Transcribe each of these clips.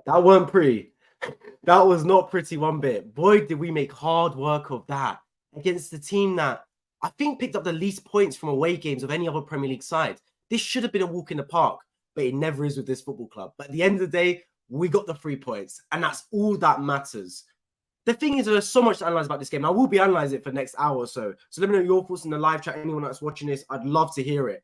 That weren't pretty. That was not pretty one bit. Boy, did we make hard work of that against the team that I think picked up the least points from away games of any other Premier League side. This should have been a walk in the park, but it never is with this football club. But at the end of the day, we got the 3 points, and that's all that matters. The thing is, there's so much to analyze about this game. I will be analyzing it for the next hour or so. So let me know your thoughts in the live chat. Anyone that's watching this, I'd love to hear it.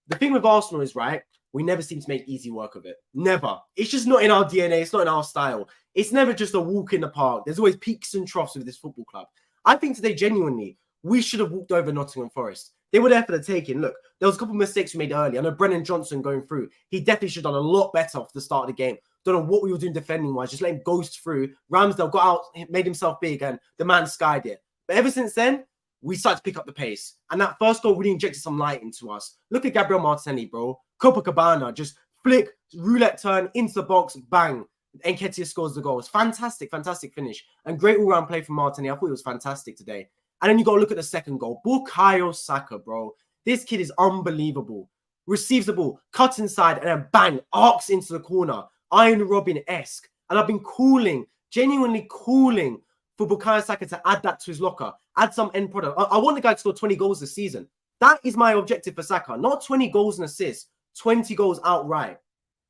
The thing with Arsenal is, right, we never seem to make easy work of it. Never. It's just not in our DNA. It's not in our style. It's never just a walk in the park. There's always peaks and troughs with this football club. I think today, genuinely, we should have walked over Nottingham Forest. They were there for the taking. Look, there was a couple of mistakes we made earlier. I know Brennan Johnson going through. He definitely should have done a lot better off the start of the game. Don't know what we were doing defending-wise. Just let him ghost through. Ramsdale got out, made himself big, and the man skied it. But ever since then, we started to pick up the pace. And that first goal really injected some light into us. Look at Gabriel Martinelli, bro. Copacabana, just flick, roulette turn, into the box, bang. Nketiah scores the goal. It's fantastic, fantastic finish. And great all-round play from Martinelli. I thought it was fantastic today. And then you got to look at the second goal. Bukayo Saka, bro. This kid is unbelievable. Receives the ball, cuts inside, and then bang, arcs into the corner. Iron Robin-esque. And I've been calling, genuinely calling for Bukayo Saka to add that to his locker. Add some end product. I want the guy to score 20 goals this season. That is my objective for Saka. Not 20 goals and assists. 20 goals outright.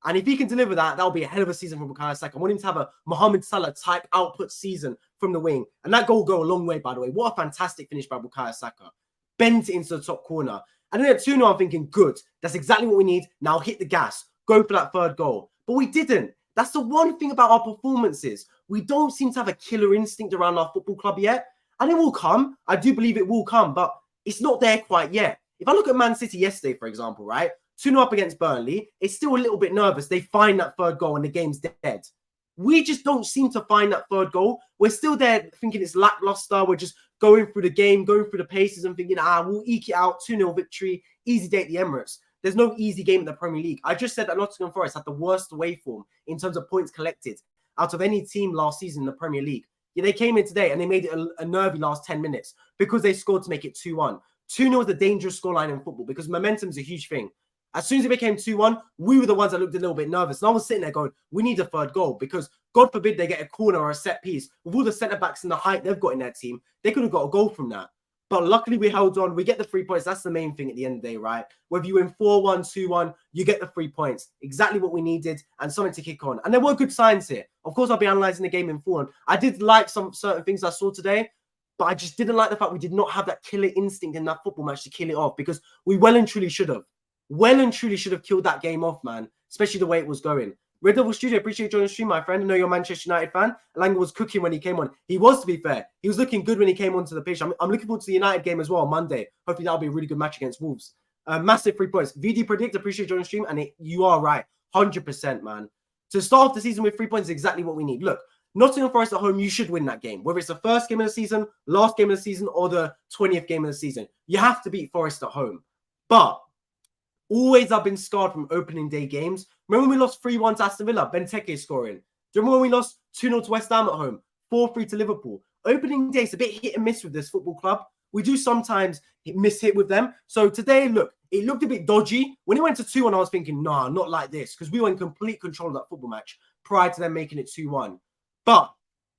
And if he can deliver that, that'll be a hell of a season for Bukayo Saka. I want him to have a Mohamed Salah type output season from the wing. And that goal will go a long way, by the way. What a fantastic finish by Bukayo Saka. Bent it into the top corner. And then at 2-0, I'm thinking, good. That's exactly what we need. Now hit the gas. Go for that third goal. But we didn't. That's the one thing about our performances. We don't seem to have a killer instinct around our football club yet. And it will come. I do believe it will come. But it's not there quite yet. If I look at Man City yesterday, for example, right? 2-0 up against Burnley, it's still a little bit nervous. They find that third goal and the game's dead. We just don't seem to find that third goal. We're still there thinking it's lackluster. We're just going through the game, going through the paces and thinking, we'll eke it out, 2-0 victory, easy day at the Emirates. There's no easy game in the Premier League. I just said that Nottingham Forest had the worst away form in terms of points collected out of any team last season in the Premier League. Yeah, they came in today and they made it a nervy last 10 minutes because they scored to make it 2-1. 2-0 is a dangerous scoreline in football because momentum is a huge thing. As soon as it became 2-1, we were the ones that looked a little bit nervous. And I was sitting there going, we need a third goal because God forbid they get a corner or a set piece. With all the centre-backs and the height they've got in their team, they could have got a goal from that. But luckily we held on. We get the 3 points. That's the main thing at the end of the day, right? Whether you win 4-1, 2-1, you get the 3 points. Exactly what we needed and something to kick on. And there were good signs here. Of course, I'll be analysing the game in full. I did like some certain things I saw today, but I just didn't like the fact we did not have that killer instinct in that football match to kill it off because we well and truly should have. Well and truly should have killed that game off, man. Especially the way it was going. Red Devil Studio, appreciate you joining the stream, my friend. I know you're a Manchester United fan. Alanga was cooking when he came on. He was, to be fair. He was looking good when he came onto the pitch. I'm looking forward to the United game as well on Monday. Hopefully that'll be a really good match against Wolves. Massive 3 points. VD Predict, appreciate you joining the stream. And you are right. 100%, man. To start off the season with 3 points is exactly what we need. Look, Nottingham Forest at home, you should win that game. Whether it's the first game of the season, last game of the season, or the 20th game of the season. You have to beat Forest at home. But always I've been scarred from opening day games. Remember when we lost 3-1 to Aston Villa? Benteke scoring. Do you remember when we lost 2-0 to West Ham at home? 4-3 to Liverpool. Opening day is a bit hit and miss with this football club. We do sometimes miss hit with them. So today, look, it looked a bit dodgy. When it went to 2-1, I was thinking, nah, not like this. Because we were in complete control of that football match prior to them making it 2-1. But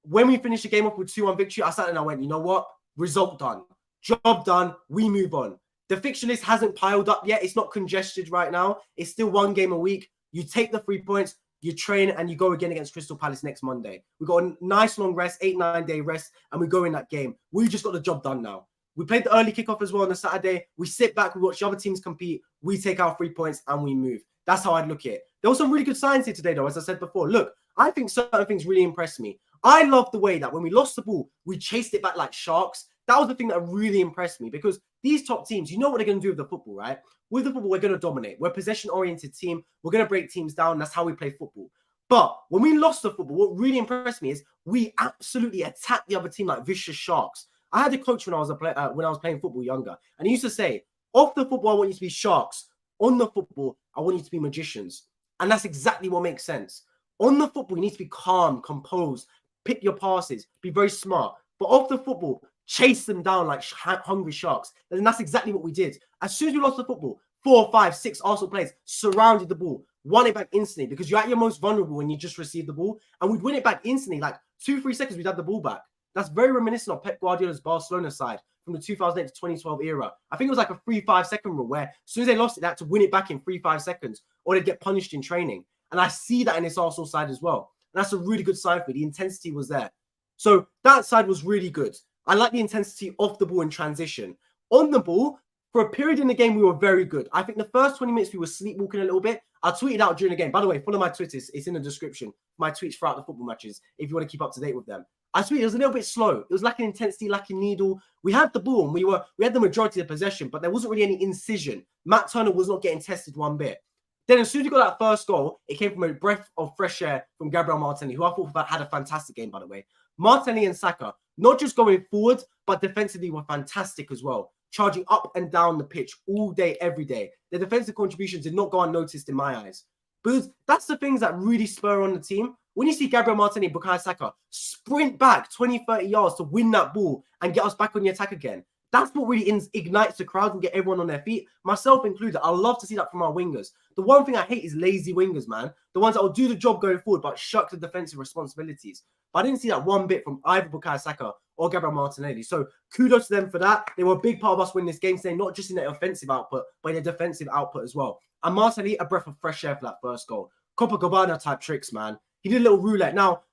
when we finished the game off with 2-1 victory, I sat and I went, you know what? Result done. Job done. We move on. The fixture list hasn't piled up yet. It's not congested right now. It's still 1 game a week. You take the 3 points, you train, and you go again against Crystal Palace next Monday. We've got a nice long rest, 8-9 day rest, and we go in that game. We just got the job done now. We played the early kickoff as well on the Saturday. We sit back, we watch the other teams compete. We take our 3 points, and we move. That's how I'd look at it. There were some really good signs here today, though, as I said before. Look, I think certain things really impressed me. I love the way that when we lost the ball, we chased it back like sharks. That was the thing that really impressed me because these top teams, you know what they're going to do with the football, right? With the football, we're going to dominate. We're a possession-oriented team. We're going to break teams down. That's how we play football. But when we lost the football, what really impressed me is we absolutely attacked the other team like vicious sharks. I had a coach when I was playing football younger, and he used to say, off the football, I want you to be sharks. On the football, I want you to be magicians. And that's exactly what makes sense. On the football, you need to be calm, composed, pick your passes, be very smart. But off the football, chase them down like hungry sharks. And that's exactly what we did. As soon as we lost the football, 4, 5, 6 Arsenal players surrounded the ball, won it back instantly, because you're at your most vulnerable when you just receive the ball, and we'd win it back instantly. Like 2-3 seconds, we'd have the ball back. That's very reminiscent of Pep Guardiola's Barcelona side from the 2008 to 2012 era. I think it was like a 3-5 second rule where as soon as they lost it, they had to win it back in 3-5 seconds or they'd get punished in training. And I see that in this Arsenal side as well. And that's a really good sign for me. The intensity was there. So that side was really good. I like the intensity off the ball in transition. On the ball, for a period in the game, we were very good. I think the first 20 minutes, we were sleepwalking a little bit. I tweeted out during the game. By the way, follow my Twitter. It's in the description. My tweets throughout the football matches, if you want to keep up to date with them. I tweeted it was a little bit slow. It was lacking intensity, lacking needle. We had the ball and we had the majority of the possession, but there wasn't really any incision. Matt Turner was not getting tested one bit. Then as soon as you got that first goal, it came from a breath of fresh air from Gabriel Martinelli, who I thought had a fantastic game, by the way. Martinelli and Saka, not just going forward, but defensively were fantastic as well. Charging up and down the pitch all day, every day. Their defensive contributions did not go unnoticed in my eyes. But that's the things that really spur on the team. When you see Gabriel Martinelli and Bukayo Saka sprint back 20, 30 yards to win that ball and get us back on the attack again, that's what really ignites the crowd and get everyone on their feet, myself included. I love to see that from our wingers. The one thing I hate is lazy wingers, man. The ones that will do the job going forward but shuck the defensive responsibilities. But I didn't see that one bit from either Bukayo Saka or Gabriel Martinelli. So kudos to them for that. They were a big part of us winning this game today, not just in their offensive output, but in their defensive output as well. And Martinelli, a breath of fresh air for that first goal. Copacabana type tricks, man. He did a little roulette. Now,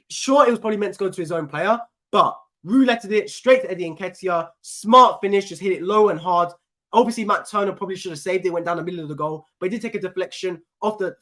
sure, it was probably meant to go to his own player, but rouletted it straight to Eddie Nketiah. Smart finish, just hit it low and hard. Obviously, Matt Turner probably should have saved it, went down the middle of the goal, but he did take a deflection off the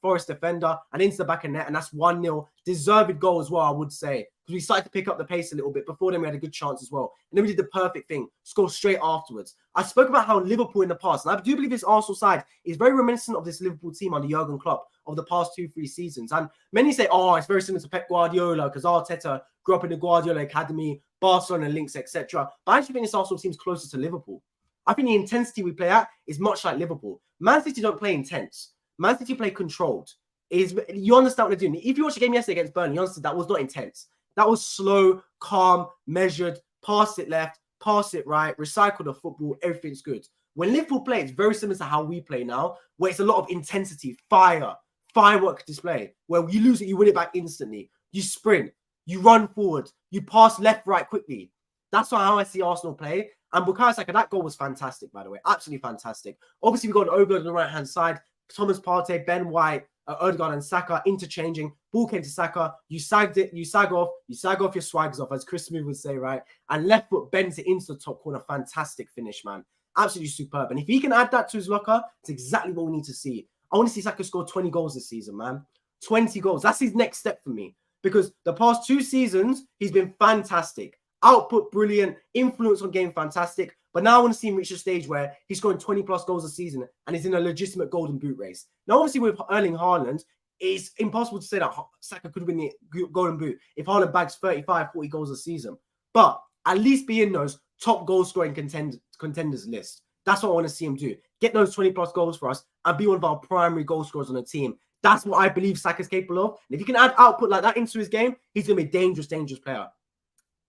Forest defender and into the back of net, and that's 1-0. Deserved goal as well, I would say, because we started to pick up the pace a little bit. Before then, we had a good chance as well. And then we did the perfect thing, score straight afterwards. I spoke about how Liverpool in the past, and I do believe this Arsenal side is very reminiscent of this Liverpool team under Jurgen Klopp of the past 2-3 seasons. And many say, oh, it's very similar to Pep Guardiola because Arteta grew up in the Guardiola Academy, Barcelona links, etc. But I actually think this Arsenal team is closer to Liverpool. I think the intensity we play at is much like Liverpool. Man City don't play intense. Man City play controlled. You understand what they're doing. If you watched the game yesterday against Burnley, you understand that was not intense. That was slow, calm, measured, pass it left, pass it right, recycle the football, everything's good. When Liverpool play, it's very similar to how we play now, where it's a lot of intensity, firework display, where you lose it, you win it back instantly. You sprint, you run forward, you pass left, right quickly. That's how I see Arsenal play. And Bukayo Saka, that goal was fantastic, by the way. Absolutely fantastic. Obviously, we got an overload on the right-hand side. Thomas Partey, Ben White, Odegaard and Saka interchanging. Ball came to Saka. You sagged it. You sag off your swags off, as Chris Smith would say, right? And left foot bends it into the top corner. Fantastic finish, man. Absolutely superb. And if he can add that to his locker, it's exactly what we need to see. I want to see Saka score 20 goals this season, man. 20 goals. That's his next step for me. Because the past 2 seasons, he's been fantastic. Output brilliant, influence on game fantastic. But now I want to see him reach a stage where he's scoring 20 plus goals a season and is in a legitimate golden boot race. Now, obviously, with Erling Haaland, it's impossible to say that Saka could win the golden boot if Haaland bags 35, 40 goals a season. But at least be in those top goal scoring contenders list. That's what I want to see him do. Get those 20 plus goals for us and be one of our primary goal scorers on the team. That's what I believe Saka's capable of. And if you can add output like that into his game, he's going to be a dangerous, dangerous player.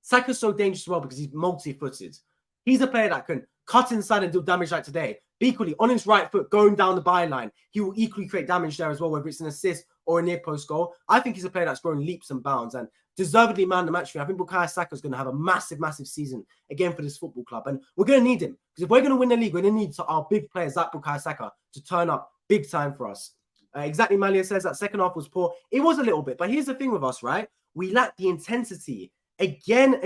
Saka's so dangerous as well because he's multi-footed. He's a player that can cut inside and do damage like today. Equally, on his right foot, going down the byline, he will equally create damage there as well, whether it's an assist or a near-post goal. I think he's a player that's growing leaps and bounds and deservedly man of the match for me. I think Bukayo Saka is going to have a massive, massive season again for this football club. And we're going to need him because if we're going to win the league, we're going to need our big players like Bukayo Saka to turn up big time for us. Exactly, Malia says that second half was poor. It was a little bit, but here's the thing with us, right? We lack the intensity. Again,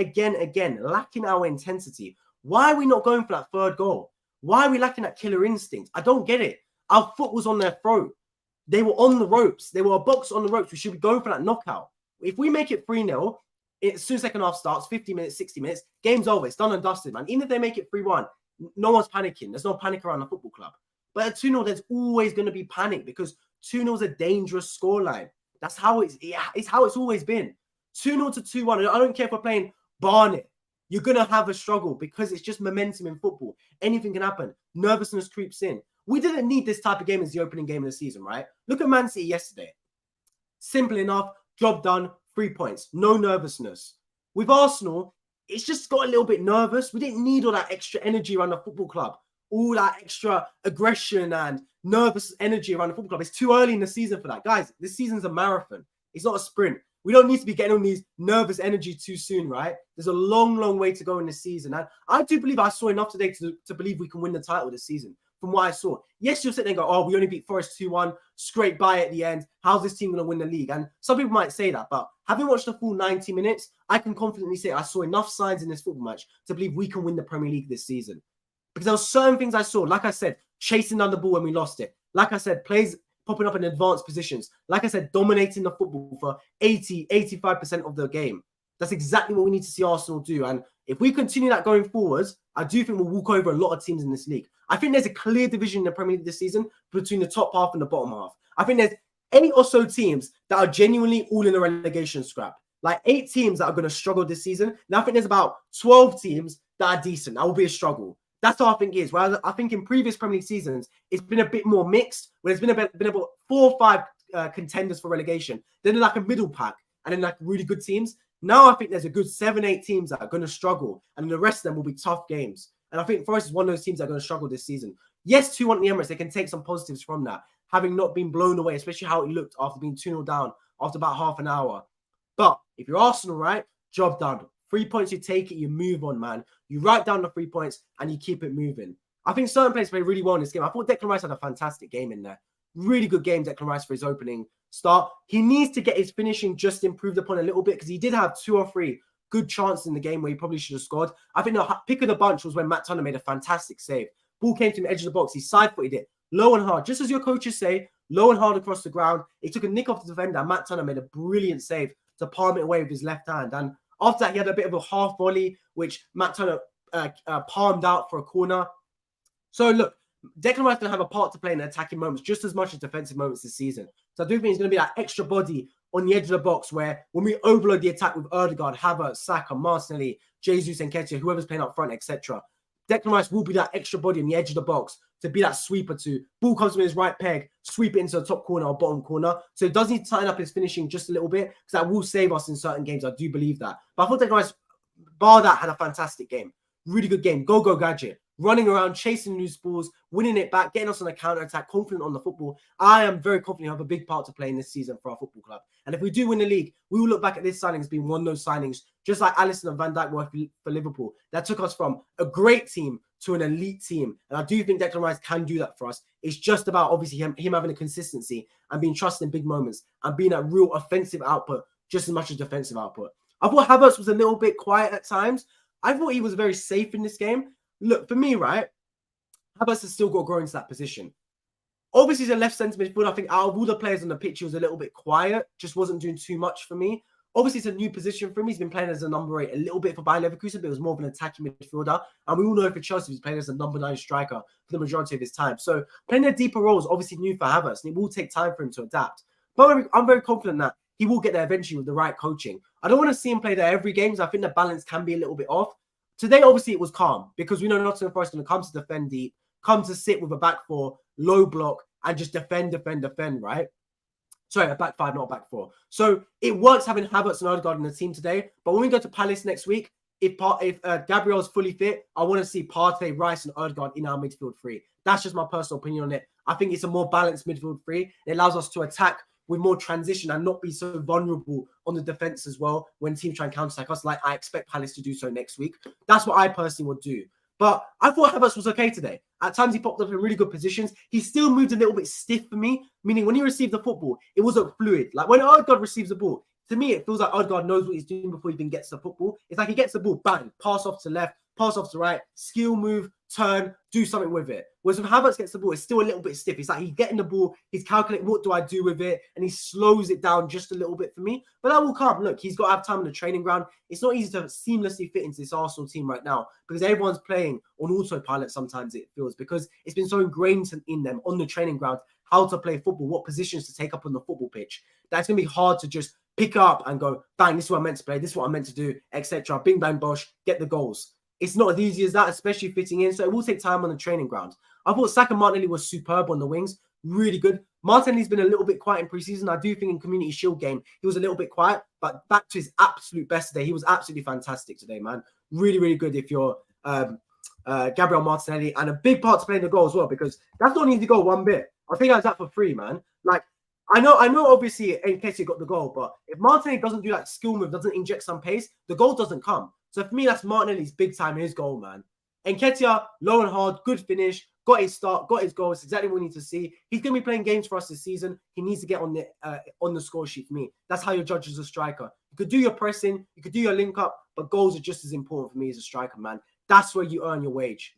lacking our intensity. Why are we not going for that third goal? Why are we lacking that killer instinct? I don't get it. Our foot was on their throat. They were on the ropes. They were a box on the ropes. We should be going for that knockout. If we make it 3-0, as soon as second half starts, 50 minutes, 60 minutes, game's over. It's done and dusted, man. Even if they make it 3-1, no one's panicking. There's no panic around the football club. But at 2-0, there's always going to be panic because 2-0 is a dangerous scoreline. That's how it's how it's always been. 2-0 to 2-1. I don't care if we're playing Barnet. You're going to have a struggle because it's just momentum in football. Anything can happen. Nervousness creeps in. We didn't need this type of game as the opening game of the season, right? Look at Man City yesterday. Simple enough. Job done. 3 points. No nervousness. With Arsenal, it's just got a little bit nervous. We didn't need all that extra energy around the football club. all that extra aggression and nervous energy around the football club. It's too early in the season for that. Guys, this season's a marathon. It's not a sprint. We don't need to be getting on these nervous energy too soon, right? There's a long, long way to go in this season. And I do believe I saw enough today to believe we can win the title this season from what I saw. Yes, you'll sit there and go, oh, we only beat Forest 2-1, scrape by at the end. How's this team going to win the league? And some people might say that, but having watched the full 90 minutes, I can confidently say I saw enough signs in this football match to believe we can win the Premier League this season. Because there were certain things I saw, like I said, chasing down the ball when we lost it. Like I said, plays popping up in advanced positions. Like I said, dominating the football for 85% of the game. That's exactly what we need to see Arsenal do. And if we continue that going forwards, I do think we'll walk over a lot of teams in this league. I think there's a clear division in the Premier League this season between the top half and the bottom half. I think there's 8 or so teams that are genuinely all in a relegation scrap. Like 8 teams that are going to struggle this season. Now I think there's about 12 teams that are decent. That will be a struggle. That's how I think it is. Whereas I think in previous Premier League seasons, it's been a bit more mixed, where there's been about 4 or 5 contenders for relegation. Then like a middle pack, and then like really good teams. Now I think there's a good 7, 8 teams that are going to struggle, and the rest of them will be tough games. And I think Forest is one of those teams that are going to struggle this season. Yes, 2-1 in the Emirates, they can take some positives from that, having not been blown away, especially how it looked after being 2-0 down after about half an hour. But if you're Arsenal, right, job done. 3 points, you take it, you move on, man. You write down the 3 points and you keep it moving. I think certain players play really well in this game. I thought Declan Rice had a fantastic game in there. Really good game, Declan Rice, for his opening start. He needs to get his finishing just improved upon a little bit, because he did have 2 or 3 good chances in the game where he probably should have scored. I think the pick of the bunch was when Matt Turner made a fantastic save. Ball came to the edge of the box. He side-footed it low and hard. Just as your coaches say, low and hard across the ground. It took a nick off the defender. Matt Turner made a brilliant save to palm it away with his left hand. And after that, he had a bit of a half volley, which Matt Turner palmed out for a corner. So look, Declan Rice going to have a part to play in attacking moments just as much as defensive moments this season. So I do think he's going to be that extra body on the edge of the box where when we overload the attack with Ødegaard, Havertz, Saka, Martinelli, Jesus, Nketiah, whoever's playing up front, etc. Declan Rice will be that extra body on the edge of the box to be that sweeper to ball comes from his right peg, sweep it into the top corner or bottom corner. So he does need to tighten up his finishing just a little bit, because that will save us in certain games. I do believe that. But I thought Declan Rice, bar that, had a fantastic game. Really good game. Go gadget. Running around, chasing loose balls, winning it back, getting us on a counter-attack, confident on the football. I am very confident we have a big part to play in this season for our football club. And if we do win the league, we will look back at this signing as being one of those signings, just like Alisson and Van Dijk were for Liverpool, that took us from a great team to an elite team. And I do think Declan Rice can do that for us. It's just about, obviously, him having a consistency and being trusted in big moments and being a real offensive output just as much as defensive output. I thought Havertz was a little bit quiet at times. I thought he was very safe in this game. Look, for me, right, Havertz has still got to grow into that position. Obviously, he's a left centre midfielder. I think out of all the players on the pitch, he was a little bit quiet. Just wasn't doing too much for me. Obviously, it's a new position for him. He's been playing as a number 8 a little bit for Bayer Leverkusen, but it was more of an attacking midfielder. And we all know for Chelsea, he's playing as a number 9 striker for the majority of his time. So playing their deeper roles, obviously new for Havertz, and it will take time for him to adapt. But I'm very confident that he will get there eventually with the right coaching. I don't want to see him play there every game, because I think the balance can be a little bit off. Today, obviously, it was calm, because we know Nottingham Forest are going to come to defend deep, come to sit with a back 4, low block, and just defend, right? Sorry, a back 5, not a back 4. So it works having Havertz and Ødegaard in the team today. But when we go to Palace next week, if Gabriel's fully fit, I want to see Partey, Rice, and Ødegaard in our midfield 3. That's just my personal opinion on it. I think it's a more balanced midfield 3. It allows us to attack with more transition and not be so vulnerable on the defense as well when teams try and counter-attack us, like I expect Palace to do so next week. That's what I personally would do. But I thought Havertz was okay today. At times, he popped up in really good positions. He still moved a little bit stiff for me, meaning when he received the football, it wasn't fluid. Like when Ødegaard receives the ball, to me, it feels like Ødegaard knows what he's doing before he even gets the football. It's like he gets the ball, bang, pass off to left, pass off to right, skill move, turn, do something with it. Whereas when Havertz gets the ball, it's still a little bit stiff. It's like he's getting the ball, he's calculating what do I do with it, and he slows it down just a little bit for me. But that will come. Look, he's got to have time on the training ground. It's not easy to seamlessly fit into this Arsenal team right now because everyone's playing on autopilot sometimes, it feels, because it's been so ingrained in them on the training ground how to play football, what positions to take up on the football pitch. That's going to be hard to just pick up and go, bang, this is what I'm meant to play, this is what I'm meant to do, etc. Bing, bang, bosh, get the goals. It's not as easy as that, especially fitting in. So it will take time on the training ground. I thought Saka Martinelli was superb on the wings. Really good. Martinelli's been a little bit quiet in preseason. I do think in Community Shield game, he was a little bit quiet, but back to his absolute best today. He was absolutely fantastic today, man. Really, really good if you're Gabriel Martinelli, and a big part to play in the goal as well, because that's not an easy goal one bit. I'll take that for free, man. Like, I know obviously Nketiah got the goal, but if Martinelli doesn't do that skill move, doesn't inject some pace, the goal doesn't come. So for me, that's Martinelli's big time, his goal, man. Nketiah, low and hard, good finish, got his start, got his goal. It's exactly what we need to see. He's going to be playing games for us this season. He needs to get on the score sheet for me. That's how you judge as a striker. You could do your pressing, you could do your link up, but goals are just as important for me as a striker, man. That's where you earn your wage.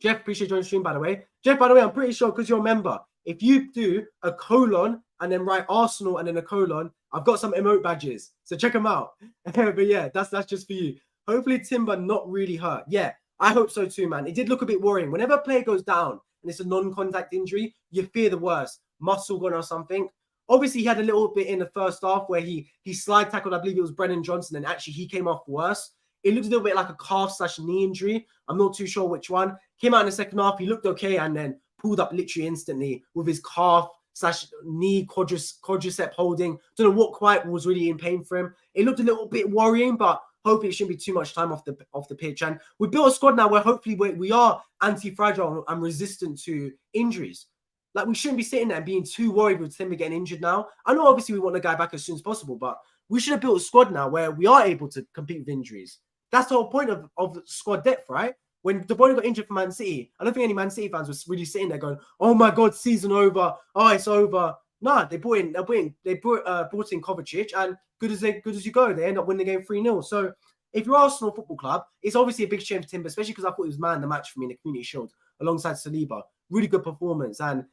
Jeff, appreciate you joining the stream, by the way. Jeff, by the way, I'm pretty sure because you're a member, if you do a colon and then write Arsenal and then a colon, I've got some emote badges. So check them out. But yeah, that's just for you. Hopefully Timber not really hurt. Yeah, I hope so too, man. It did look a bit worrying. Whenever a player goes down and it's a non-contact injury, you fear the worst. Muscle gone or something. Obviously, he had a little bit in the first half where he slide tackled, I believe it was Brennan Johnson, and actually he came off worse. It looked a little bit like a calf/knee injury. I'm not too sure which one. Came out in the second half, he looked okay, and then pulled up literally instantly with his calf/knee quadricep holding. Don't know what quite was really in pain for him. It looked a little bit worrying, but hopefully it shouldn't be too much time off the pitch. And we built a squad now where hopefully we are anti-fragile and resistant to injuries. Like, we shouldn't be sitting there and being too worried with Timber getting injured now. I know obviously we want the guy back as soon as possible, but we should have built a squad now where we are able to compete with injuries. That's the whole point of squad depth, right? When De Bruyne got injured for Man City, I don't think any Man City fans were really sitting there going, "Oh my God, season over! Oh, it's over!" Nah, they brought in Kovacic, and good as you go, they end up winning the game 3-0. So if you're Arsenal Football Club, it's obviously a big shame for Timber, especially because I thought he was man of the match for me in the Community Shield alongside Saliba. Really good performance, and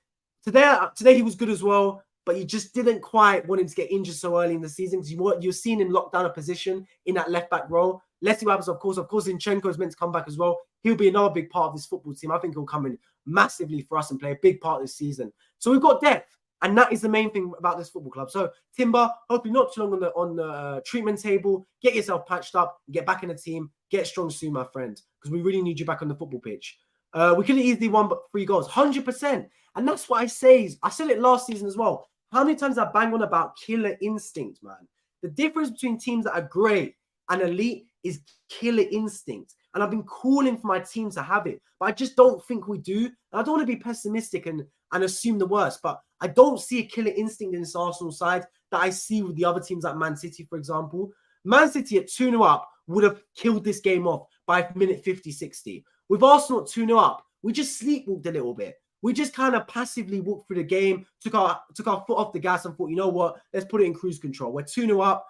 today he was good as well. But you just didn't quite want him to get injured so early in the season because you're seeing him lock down a position in that left-back role. Let's see what happens, of course. Of course, Zinchenko is meant to come back as well. He'll be another big part of this football team. I think he'll come in massively for us and play a big part this season. So we've got depth, and that is the main thing about this football club. So, Timber, hopefully not too long on the treatment table. Get yourself patched up, get back in the team, get strong soon, my friend, because we really need you back on the football pitch. We could have easily won 3 goals, 100%. And that's what I say. I said it last season as well. How many times I bang on about killer instinct, man? The difference between teams that are great and elite is killer instinct. And I've been calling for my team to have it, but I just don't think we do. And I don't want to be pessimistic and assume the worst, but I don't see a killer instinct in this Arsenal side that I see with the other teams like Man City, for example. Man City at 2-0 up would have killed this game off by minute 50, 60. With Arsenal at 2-0 up, we just sleepwalked a little bit. We just kind of passively walked through the game, took our foot off the gas and thought, you know what, let's put it in cruise control. We're 2-0 up.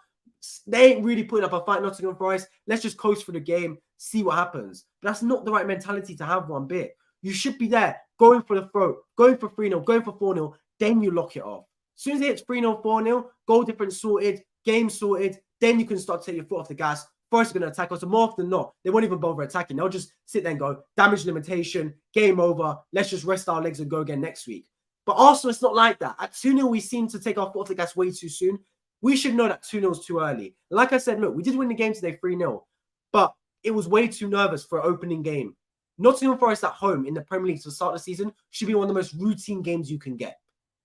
They ain't really putting up a fight, Nottingham Forest. Let's just coast through the game, see what happens. But that's not the right mentality to have one bit. You should be there, going for the throat, going for 3-0, going for 4-0, then you lock it off. As soon as it hits 3-0, 4-0, goal difference sorted, game sorted, then you can start to take your foot off the gas. Forest are going to attack us, and more often than not, they won't even bother attacking. They'll just sit there and go, damage limitation, game over, let's just rest our legs and go again next week. But Arsenal, it's not like that. At 2-0, we seem to take our foot off the gas way too soon. We should know that 2-0 is too early. Like I said, look, we did win the game today 3-0, but it was way too nervous for an opening game. Nottingham Forest at home in the Premier League to start the season should be one of the most routine games you can get.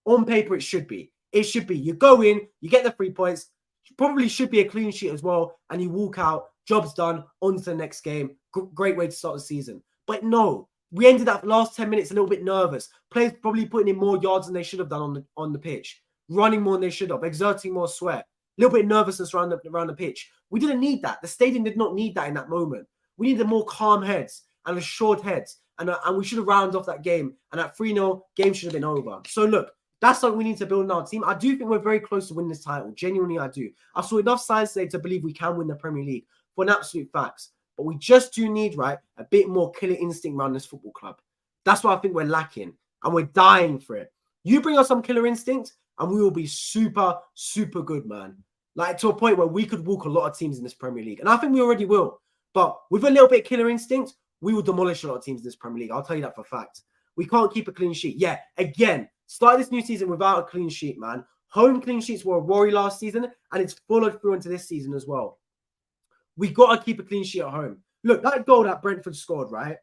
On paper, it should be. It should be. You go in, you get the 3 points, probably should be a clean sheet as well, and you walk out, job's done, on to the next game. Great way to start the season. But no, we ended up last 10 minutes a little bit nervous. Players probably putting in more yards than they should have done on the pitch, running more than they should have, exerting more sweat, a little bit of nervousness around the pitch. We didn't need that. The stadium did not need that in that moment. We needed more calm heads and assured heads, and we should have rounded off that game. And at 3-0, game should have been over. So look, that's something we need to build in our team. I do think we're very close to winning this title. Genuinely, I do. I saw enough signs today to believe we can win the Premier League for an absolute fact. But we just do need, right, a bit more killer instinct around this football club. That's what I think we're lacking, and we're dying for it. You bring us some killer instinct, and we will be super, super good, man. Like, to a point where we could walk a lot of teams in this Premier League. And I think we already will. But with a little bit of killer instinct, we will demolish a lot of teams in this Premier League. I'll tell you that for a fact. We can't keep a clean sheet. Yeah, again, start this new season without a clean sheet, man. Home clean sheets were a worry last season, and it's followed through into this season as well. We got to keep a clean sheet at home. Look, that goal that Brentford scored, right?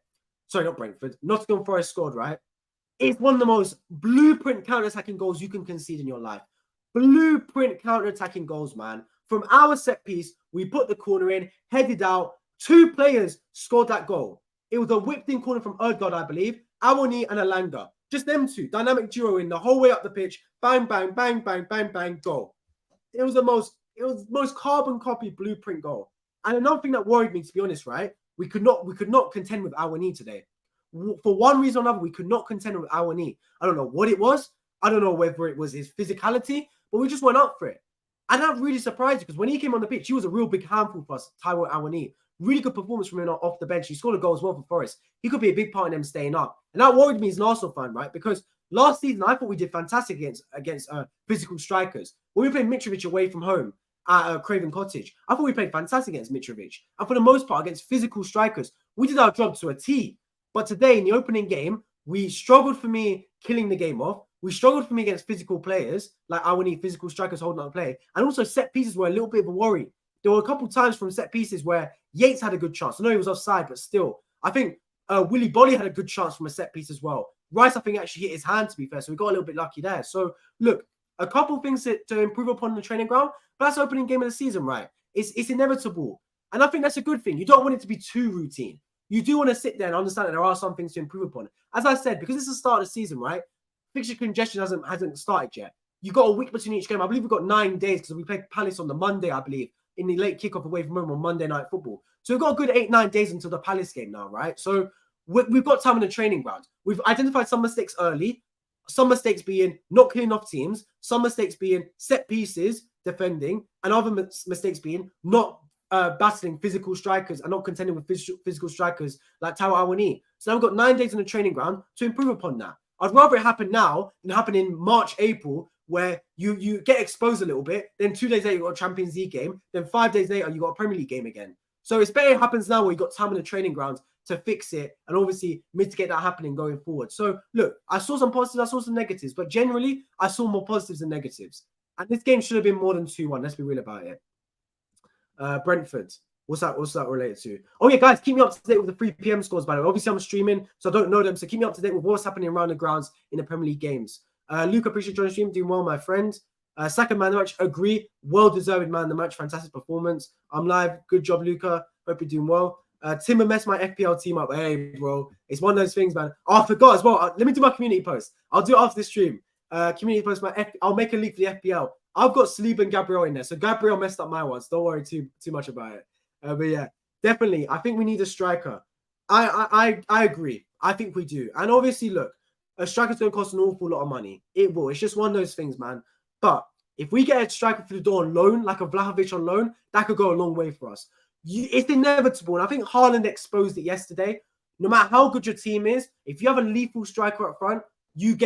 Sorry, not Brentford. Nottingham Forest scored, right? It's one of the most blueprint counter-attacking goals you can concede in your life. Blueprint counter-attacking goals, man. From our set piece, we put the corner in, headed out. 2 players scored that goal. It was a whipped-in corner from Ødegaard, I believe. Awoniyi and Elanga. Just them two. Dynamic duo in the whole way up the pitch. Bang, bang, bang, bang, bang, bang, goal. It was the most carbon copy blueprint goal. And another thing that worried me, to be honest, right? We could not contend with Awoniyi today. For one reason or another, we could not contend with Awoniyi. I don't know what it was. I don't know whether it was his physicality, but we just went up for it. And that really surprised me because when he came on the pitch, he was a real big handful for us, Taiwo Awoniyi. Really good performance from him off the bench. He scored a goal as well for Forest. He could be a big part in them staying up. And that worried me as an Arsenal fan, right? Because last season, I thought we did fantastic against physical strikers. When we played Mitrovic away from home at Craven Cottage, I thought we played fantastic against Mitrovic. And for the most part, against physical strikers, we did our job to a T. But today, in the opening game, we struggled for me killing the game off. We struggled for me against physical players, like Awoniyi, physical strikers holding up play. And also set pieces were a little bit of a worry. There were a couple of times from set pieces where Yates had a good chance. I know he was offside, but still. I think Willy Bolly had a good chance from a set piece as well. Rice, I think, actually hit his hand, to be fair. So we got a little bit lucky there. So, look, a couple of things to improve upon the training ground. But that's the opening game of the season, right? It's inevitable. And I think that's a good thing. You don't want it to be too routine. You do want to sit there and understand that there are some things to improve upon. As I said, because it's the start of the season, right? Fixture congestion hasn't started yet. You got a week between each game. I believe we've got 9 days because we played Palace on the Monday, I believe, in the late kickoff away from home on Monday Night Football. So we've got a good 8-9 days until the Palace game now, right? So we've got time in the training ground. We've identified some mistakes early, some mistakes being not cleaning off teams, some mistakes being set pieces, defending, and other mistakes being not battling physical strikers and not contending with physical strikers like Taiwo Awoniyi. So now we've got 9 days in the training ground to improve upon that. I'd rather it happen now than happen in March, April, where you get exposed a little bit. Then 2 days later, you got a Champions League game. Then 5 days later, you got a Premier League game again. So it's better it happens now where you got time in the training grounds to fix it and obviously mitigate that happening going forward. So look, I saw some positives, I saw some negatives, but generally, I saw more positives than negatives. And this game should have been more than 2-1. Let's be real about it. Brentford. What's that related to? Oh yeah, guys, keep me up to date with the 3 p.m. scores, by the way. Obviously, I'm streaming, so I don't know them. So keep me up to date with what's happening around the grounds in the Premier League games. Luke, appreciate joining the stream. Doing well, my friend. Second man of the match, agree. Well-deserved man of the match. Fantastic performance. I'm live. Good job, Luca. Hope you're doing well. Timmer messed my FPL team up. Hey, bro. It's one of those things, man. Oh, I forgot as well. Let me do my community post. I'll do it after the stream. Community post, I'll make a leak for the FPL. I've got Saliba and Gabriel in there. So Gabriel messed up my ones. Don't worry too much about it. But yeah, definitely. I think we need a striker. I agree. I think we do. And obviously, look, a striker's going to cost an awful lot of money. It will. It's just one of those things, man. But if we get a striker through the door on loan, like a Vlahovic on loan, that could go a long way for us. It's inevitable. And I think Haaland exposed it yesterday. No matter how good your team is, if you have a lethal striker up front, you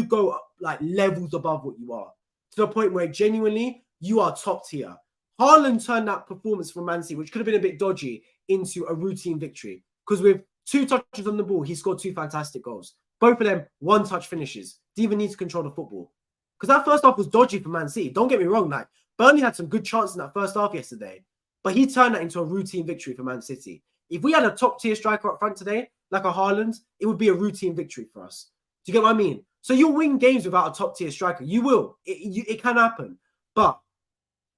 go up, like levels above what you are. To the point where genuinely you are top tier. Haaland turned that performance from Man City, which could have been a bit dodgy, into a routine victory. Because with 2 touches on the ball, he scored 2 fantastic goals. Both of them one-touch finishes. Didn't even need to control the football. Because that first half was dodgy for Man City. Don't get me wrong. Like, Burnley had some good chances in that first half yesterday. But he turned that into a routine victory for Man City. If we had a top-tier striker up front today, like a Haaland, it would be a routine victory for us. Do you get what I mean? So you'll win games without a top-tier striker. You will. It can happen. But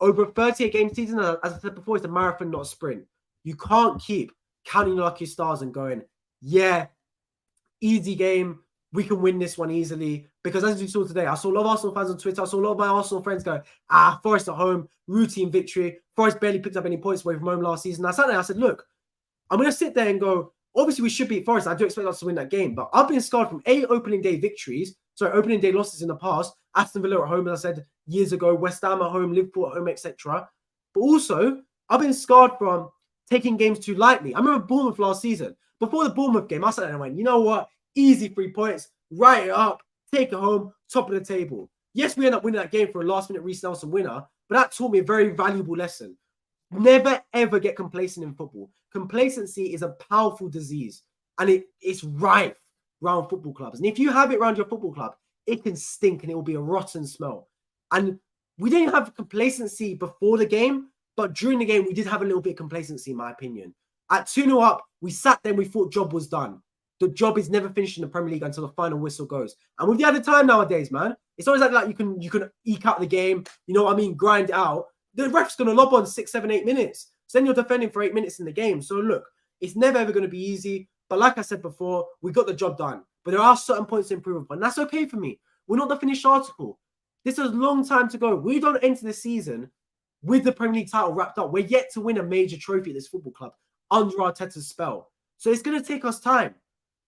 over a 38-game season, as I said before, it's a marathon, not a sprint. You can't keep counting your lucky stars and going, yeah, easy game. We can win this one easily. Because as you saw today, I saw a lot of Arsenal fans on Twitter. I saw a lot of my Arsenal friends go, Forest at home, routine victory. Forest barely picked up any points away from home last season. I sat there, I said, look, I'm going to sit there and go, obviously we should beat Forest. I do expect us to win that game. But I've been scarred from opening day losses in the past. Aston Villa at home, as I said years ago, West Ham at home, Liverpool at home, etc. But also, I've been scarred from taking games too lightly. I remember Bournemouth last season. Before the Bournemouth game, I sat there and went, you know what? Easy 3 points. Write it up. Take it home. Top of the table. Yes, we end up winning that game for a last-minute Reece Nelson winner, but that taught me a very valuable lesson. Never, ever get complacent in football. Complacency is a powerful disease, and it's rife around football clubs. And if you have it around your football club, it can stink and it will be a rotten smell. And we didn't have complacency before the game, but during the game, we did have a little bit of complacency, in my opinion. At 2-0 up, we sat there and we thought job was done. The job is never finished in the Premier League until the final whistle goes. And with the other time nowadays, man, it's always like you can eke out the game, you know what I mean, grind it out. The ref's going to lob on 6, 7, 8 minutes. So then you're defending for 8 minutes in the game. So look, it's never ever going to be easy. But like I said before, we got the job done. But there are certain points to improve upon. And that's okay for me. We're not the finished article. This is a long time to go. We don't enter the season with the Premier League title wrapped up. We're yet to win a major trophy at this football club under Arteta's spell. So it's going to take us time.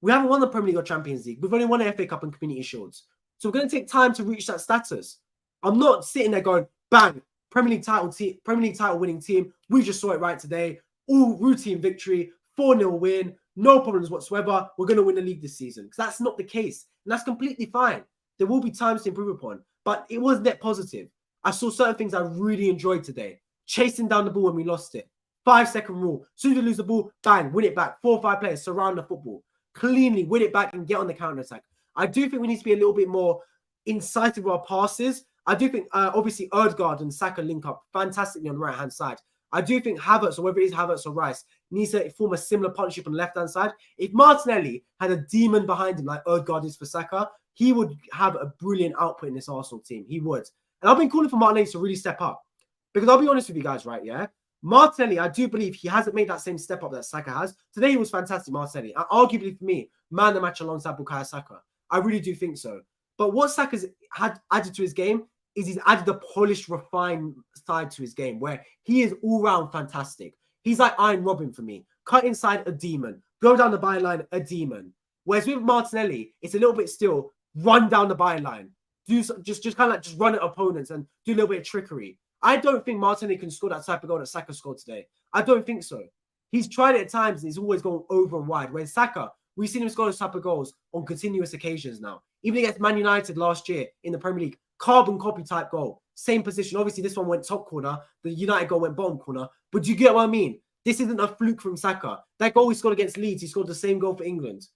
We haven't won the Premier League or Champions League. We've only won the FA Cup and Community Shields. So we're going to take time to reach that status. I'm not sitting there going, bang, Premier League title winning team. We just saw it right today. All routine victory, 4-0 win, no problems whatsoever. We're going to win the league this season. Because that's not the case. And that's completely fine. There will be times to improve upon. But it was net positive. I saw certain things I really enjoyed today. Chasing down the ball when we lost it. 5-second rule. As soon as you lose the ball, bang, win it back. 4 or 5 players surround the football. Cleanly win it back and get on the counter-attack. I do think we need to be a little bit more incisive with our passes. I do think, obviously, Ødegaard and Saka link up fantastically on the right-hand side. I do think Havertz, or whether it is Havertz or Rice, needs to form a similar partnership on the left-hand side. If Martinelli had a demon behind him like Ødegaard is for Saka, he would have a brilliant output in this Arsenal team. He would. And I've been calling for Martinelli to really step up. Because I'll be honest with you guys, right, yeah? Martinelli, I do believe he hasn't made that same step up that Saka has. Today, he was fantastic, Martinelli. Arguably, for me, man of the match alongside Bukayo Saka. I really do think so. But what Saka's had added to his game is he's added a polished, refined side to his game where he is all-round fantastic. He's like Iron Robin for me. Cut inside, a demon. Go down the byline, a demon. Whereas with Martinelli, it's a little bit still run down the byline. Just kind of like just run at opponents and do a little bit of trickery. I don't think Martinelli can score that type of goal that Saka scored today. I don't think so. He's tried it at times and he's always gone over and wide. Whereas Saka, we've seen him score those type of goals on continuous occasions now. Even against Man United last year in the Premier League, carbon copy type goal. Same position. Obviously, this one went top corner. The United goal went bottom corner. But do you get what I mean? This isn't a fluke from Saka. That goal he scored against Leeds, he scored the same goal for England.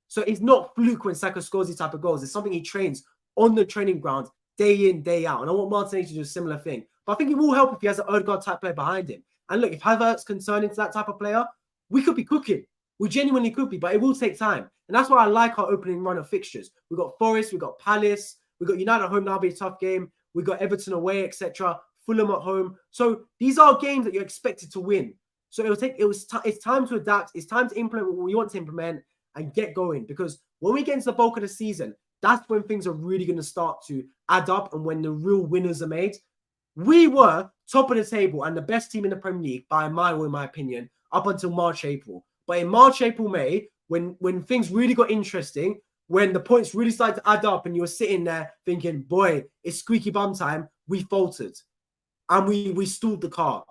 So it's not fluke when Saka scores these type of goals. It's something he trains on the training ground day in, day out. And I want Martinelli to do a similar thing. But I think it will help if he has an Ødegaard type player behind him. And look, if Havertz can turn into that type of player, we could be cooking. We genuinely could be, but it will take time. And that's why I like our opening run of fixtures. We've got Forest, we've got Palace, we've got United at home, that'll be a tough game. We've got Everton away, etc. Fulham at home. So these are games that you're expected to win. So it's time to adapt. It's time to implement what we want to implement and get going. Because when we get into the bulk of the season, that's when things are really going to start to add up and when the real winners are made. We were top of the table and the best team in the Premier League by a mile, in my opinion, up until March, April. But in March, April, May, when things really got interesting, when the points really started to add up and you were sitting there thinking, boy, it's squeaky bum time, we faltered. And we stalled the car.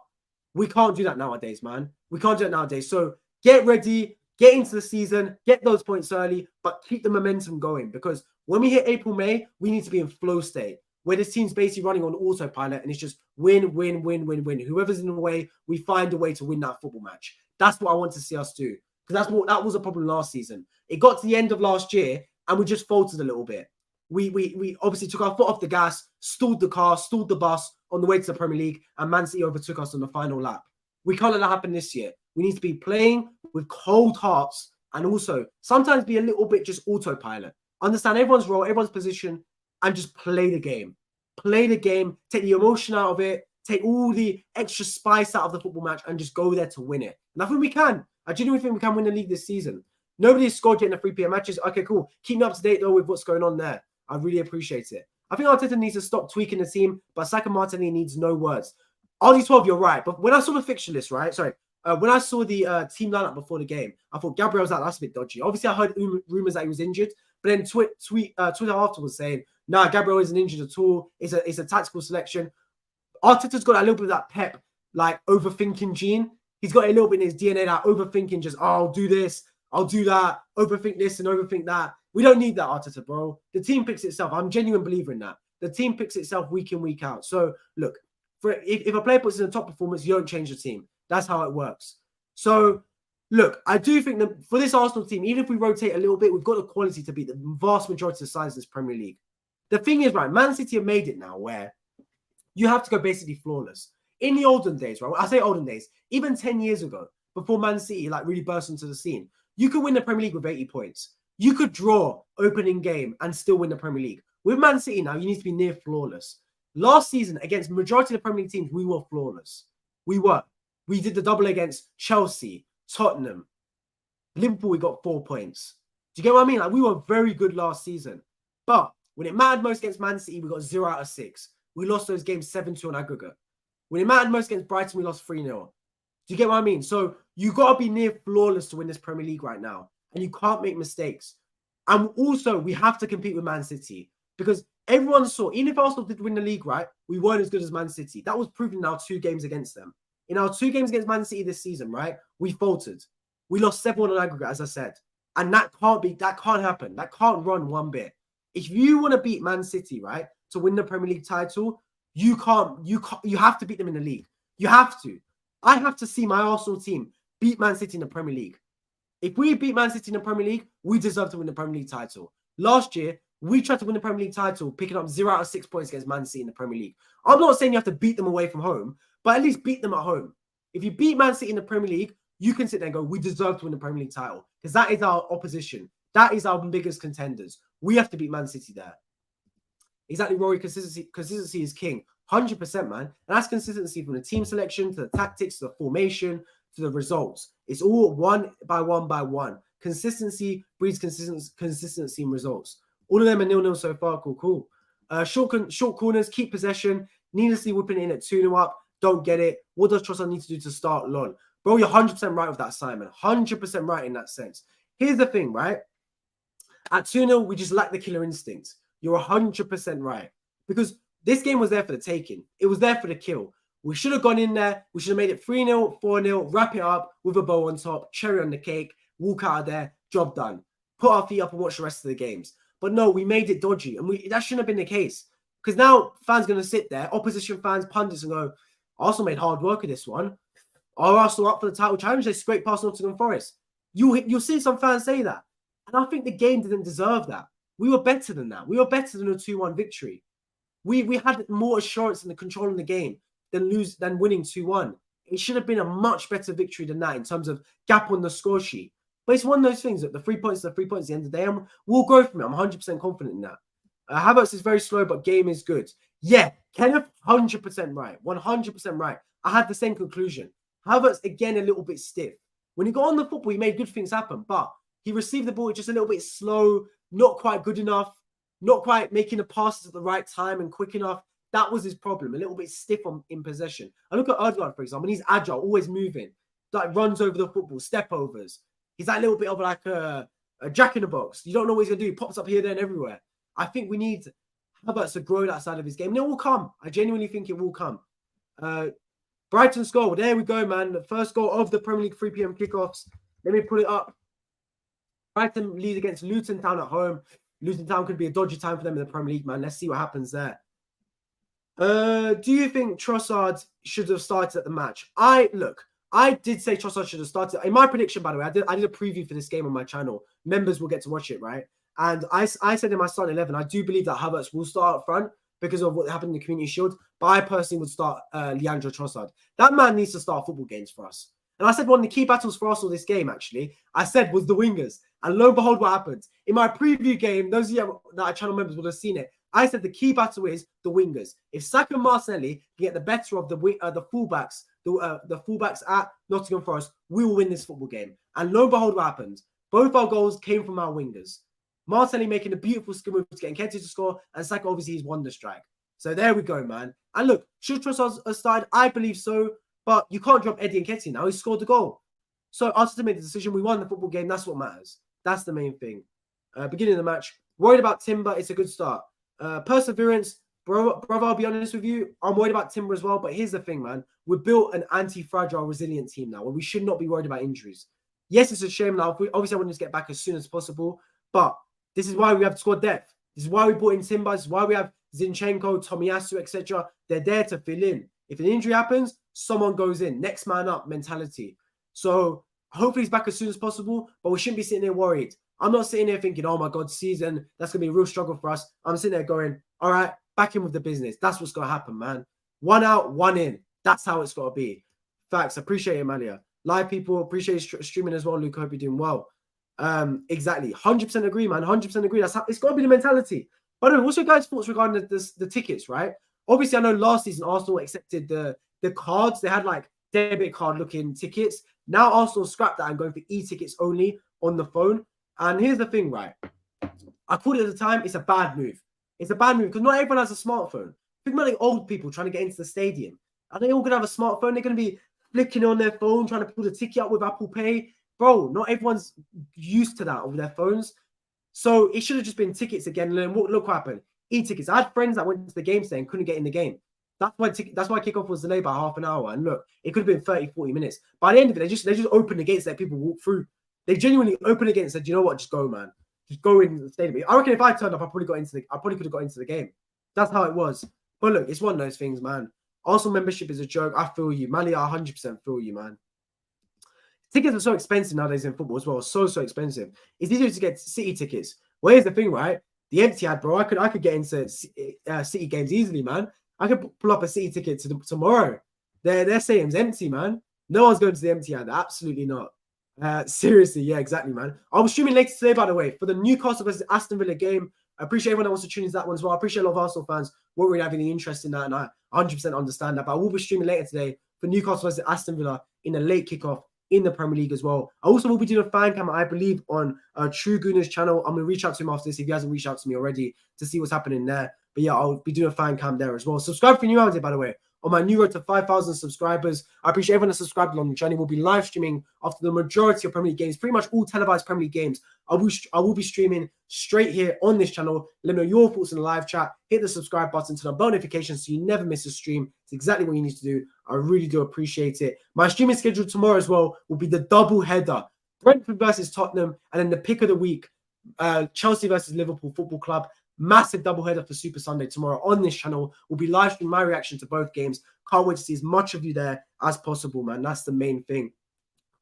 We can't do that nowadays, man. We can't do it nowadays. So get ready, get into the season, get those points early, but keep the momentum going. Because when we hit April, May, we need to be in flow state, where this team's basically running on autopilot and it's just win, win, win, win, win. Whoever's in the way, we find a way to win that football match. That's what I want to see us do. Because that was a problem last season. It got to the end of last year and we just faltered a little bit. We obviously took our foot off the gas, stalled the car, stalled the bus on the way to the Premier League, and Man City overtook us on the final lap. We can't let that happen this year. We need to be playing with cold hearts and also sometimes be a little bit just autopilot. Understand everyone's role, everyone's position, and just play the game. Play the game, take the emotion out of it, take all the extra spice out of the football match and just go there to win it. And I think we can. I genuinely think we can win the league this season. Nobody has scored yet in the 3 PM matches. Okay, cool. Keep me up to date, though, with what's going on there. I really appreciate it. I think Arteta needs to stop tweaking the team, but Saka Martinelli needs no words. RD12, you're right. But when I saw the fixture list, right? Sorry. When I saw the team lineup before the game, I thought Gabriel's out. That's a bit dodgy. Obviously, I heard rumors that he was injured. But then Twitter afterwards saying, nah, Gabriel isn't injured at all. It's a tactical selection. Arteta's got a little bit of that Pep, like, overthinking gene. He's got a little bit in his DNA, that overthinking, just, oh, I'll do this, I'll do that, overthink this and overthink that. We don't need that, Arteta, bro. The team picks itself. I'm a genuine believer in that. The team picks itself week in, week out. So, look, if a player puts in a top performance, you don't change the team. That's how it works. So, look, I do think that for this Arsenal team, even if we rotate a little bit, we've got the quality to beat the vast majority of the sides of this Premier League. The thing is, right, Man City have made it now where you have to go basically flawless. In the olden days, right? I say olden days, even 10 years ago, before Man City like really burst into the scene, you could win the Premier League with 80 points. You could draw opening game and still win the Premier League. With Man City now, you need to be near flawless. Last season, against majority of the Premier League teams, we were flawless. We were. We did the double against Chelsea, Tottenham, Liverpool, we got 4 points. Do you get what I mean? Like, we were very good last season. But when it mattered most against Man City, we got 0 out of 6. We lost those games 7-2 on aggregate. When it mattered most against Brighton, we lost 3-0. Do you get what I mean? So you got to be near flawless to win this Premier League right now. And you can't make mistakes. And also, we have to compete with Man City. Because everyone saw, even if Arsenal did win the league, right, we weren't as good as Man City. That was proven in our 2 games against them. In our 2 games against Man City this season, right, we faltered. We lost 7-1 on aggregate, as I said. And that can't happen. That can't run one bit. If you want to beat Man City, right, to win the Premier League title, you have to beat them in the league. You have to. I have to see my Arsenal team beat Man City in the Premier League. If we beat Man City in the Premier League, we deserve to win the Premier League title. Last year, we tried to win the Premier League title, picking up 0 out of 6 points against Man City in the Premier League. I'm not saying you have to beat them away from home, but at least beat them at home. If you beat Man City in the Premier League, you can sit there and go, we deserve to win the Premier League title, because that is our opposition. That is our biggest contenders. We have to beat Man City there. Exactly, Rory. Consistency is king. 100%, man. And that's consistency from the team selection to the tactics to the formation to the results. It's all one by one. Consistency breeds consistency in results. All of them are 0-0 so far. Cool. Short corners, keep possession. Needlessly whipping it in at 2-0 up. Don't get it. What does Trossard need to do to start? Lol. Bro, you're 100% right with that, Simon. 100% right in that sense. Here's the thing, right? At 2-0, we just lack the killer instinct. You're 100% right. Because this game was there for the taking. It was there for the kill. We should have gone in there. We should have made it 3-0, 4-0, wrap it up with a bow on top, cherry on the cake, walk out of there, job done. Put our feet up and watch the rest of the games. But no, we made it dodgy. And that shouldn't have been the case. Because now fans are going to sit there, opposition fans, pundits, and go, Arsenal made hard work of this one. Are Arsenal up for the title challenge? They scraped past Nottingham Forest. You'll see some fans say that. And I think the game didn't deserve that. We were better than that. We were better than a 2-1 victory. We had more assurance in the control of the game than winning 2-1. It should have been a much better victory than that in terms of gap on the score sheet. But it's one of those things that the 3 points are the 3 points at the end of the day. And we'll grow from it. I'm 100% confident in that. Havertz is very slow, but game is good. Yeah, Kenneth, 100% right. 100% right. I had the same conclusion. Havertz, again, a little bit stiff. When he got on the football, he made good things happen, but he received the ball just a little bit slow, not quite good enough, not quite making the passes at the right time and quick enough. That was his problem, a little bit stiff in possession. I look at Odegaard, for example, and he's agile, always moving, like runs over the football, step overs. He's that little bit of like a jack in the box. You don't know what he's going to do. He pops up here, there, and everywhere. I think we need Havertz to grow that side of his game. And it will come. I genuinely think it will come. Brighton score. There we go, man. The first goal of the Premier League 3 p.m. kickoffs. Let me put it up. Brighton lead against Luton Town at home. Luton Town could be a dodgy time for them in the Premier League, man. Let's see what happens there. Do you think Trossard should have started at the match? I did say Trossard should have started. In my prediction, by the way, I did a preview for this game on my channel. Members will get to watch it, right? And I said in my starting 11, I do believe that Havertz will start up front because of what happened in the Community Shield. But I personally would start Leandro Trossard. That man needs to start football games for us. And I said one of the key battles for Arsenal this game, actually, I said was the wingers. And lo and behold, what happened? In my preview game, those of you that are channel members would have seen it. I said the key battle is the wingers. If Saka and Martinelli can get the better of the fullbacks, the fullbacks at Nottingham Forest, we will win this football game. And lo and behold, what happened? Both our goals came from our wingers. Martinelli making a beautiful skill move to get Nketiah to score, and Saka obviously his wonder strike. So there we go, man. And look, should Trossard start? I believe so, but you can't drop Eddie Nketiah now. He scored the goal. So Arteta made the decision. We won the football game. That's what matters. That's the main thing. Beginning of the match. Worried about Timber. It's a good start. Perseverance. Brother, I'll be honest with you. I'm worried about Timber as well. But here's the thing, man. We've built an anti-fragile, resilient team now where we should not be worried about injuries. Yes, it's a shame now. Obviously, I want to get back as soon as possible. But this is why we have squad depth. This is why we brought in Timber. This is why we have Zinchenko, Tomiyasu, etc. They're there to fill in. If an injury happens, someone goes in. Next man up mentality. So hopefully he's back as soon as possible, but we shouldn't be sitting there worried. I'm not sitting there thinking, oh my God, season, that's going to be a real struggle for us. I'm sitting there going, all right, back in with the business. That's what's going to happen, man. 1 out, 1 in. That's how it's got to be. Facts. Appreciate it, Malia. Live people, appreciate streaming as well, Luke. Hope you're doing well. Exactly. 100% agree, man. 100% agree. That's how it's got to be the mentality. By the way, what's your guys' thoughts regarding the tickets, right? Obviously, I know last season Arsenal accepted the cards. They had like debit card looking tickets. Now Arsenal scrapped that and going for e-tickets only. on the phone. And here's the thing, right? I called it at the time, it's a bad move. It's a bad move because not everyone has a smartphone. Think about the old people trying to get into the stadium. Are they all going to have a smartphone? They're going to be flicking on their phone, trying to pull the ticket up with Apple Pay. Bro, not everyone's used to that over their phones. So it should have just been tickets again. And then look what happened. E-tickets. I had friends that went to the game today and couldn't get in the game. That's why kickoff was delayed by half an hour. And look, it could have been 30, 40 minutes. By the end of it, they just opened the gates, let people walk through. They genuinely opened the gate and said, you know what, just go, man. Just go in the stadium. I reckon if I turned up, I probably could have got into the game. That's how it was. But look, it's one of those things, man. Arsenal membership is a joke. I feel you. Mali, I 100% feel you, man. Tickets are so expensive nowadays in football as well. So expensive. It's easier to get City tickets. Well, here's the thing, right? The Etihad, bro. I could get into City games easily, man. I could pull up a City ticket tomorrow. Their stadium's empty, man. No one's going to the Etihad. Absolutely not. Seriously, yeah, exactly, man. I'll be streaming later today, by the way, for the Newcastle versus Aston Villa game. I appreciate everyone that wants to tune into that one as well. I appreciate a lot of Arsenal fans won't really have any interest in that, and I 100% understand that. But I will be streaming later today for Newcastle versus Aston Villa in a late kickoff in the Premier League as well. I also will be doing a fan cam, I believe, on True Gooner's channel. I'm going to reach out to him after this if he hasn't reached out to me already to see what's happening there. But yeah, I'll be doing a fan cam there as well. Subscribe if you're new around here, by the way, on my new road to 5,000 subscribers. I appreciate everyone that's subscribed along the journey. We'll be live streaming after the majority of Premier League games, pretty much all televised Premier League games. I will be streaming straight here on this channel. Let me know your thoughts in the live chat. Hit the subscribe button, turn on bell notifications so you never miss a stream. It's exactly what you need to do. I really do appreciate it. My streaming schedule tomorrow as well will be the double header. Brentford versus Tottenham, and then the pick of the week, Chelsea versus Liverpool Football Club. Massive doubleheader for Super Sunday tomorrow on this channel. We'll be live streaming my reaction to both games. Can't wait to see as much of you there as possible, man. That's the main thing.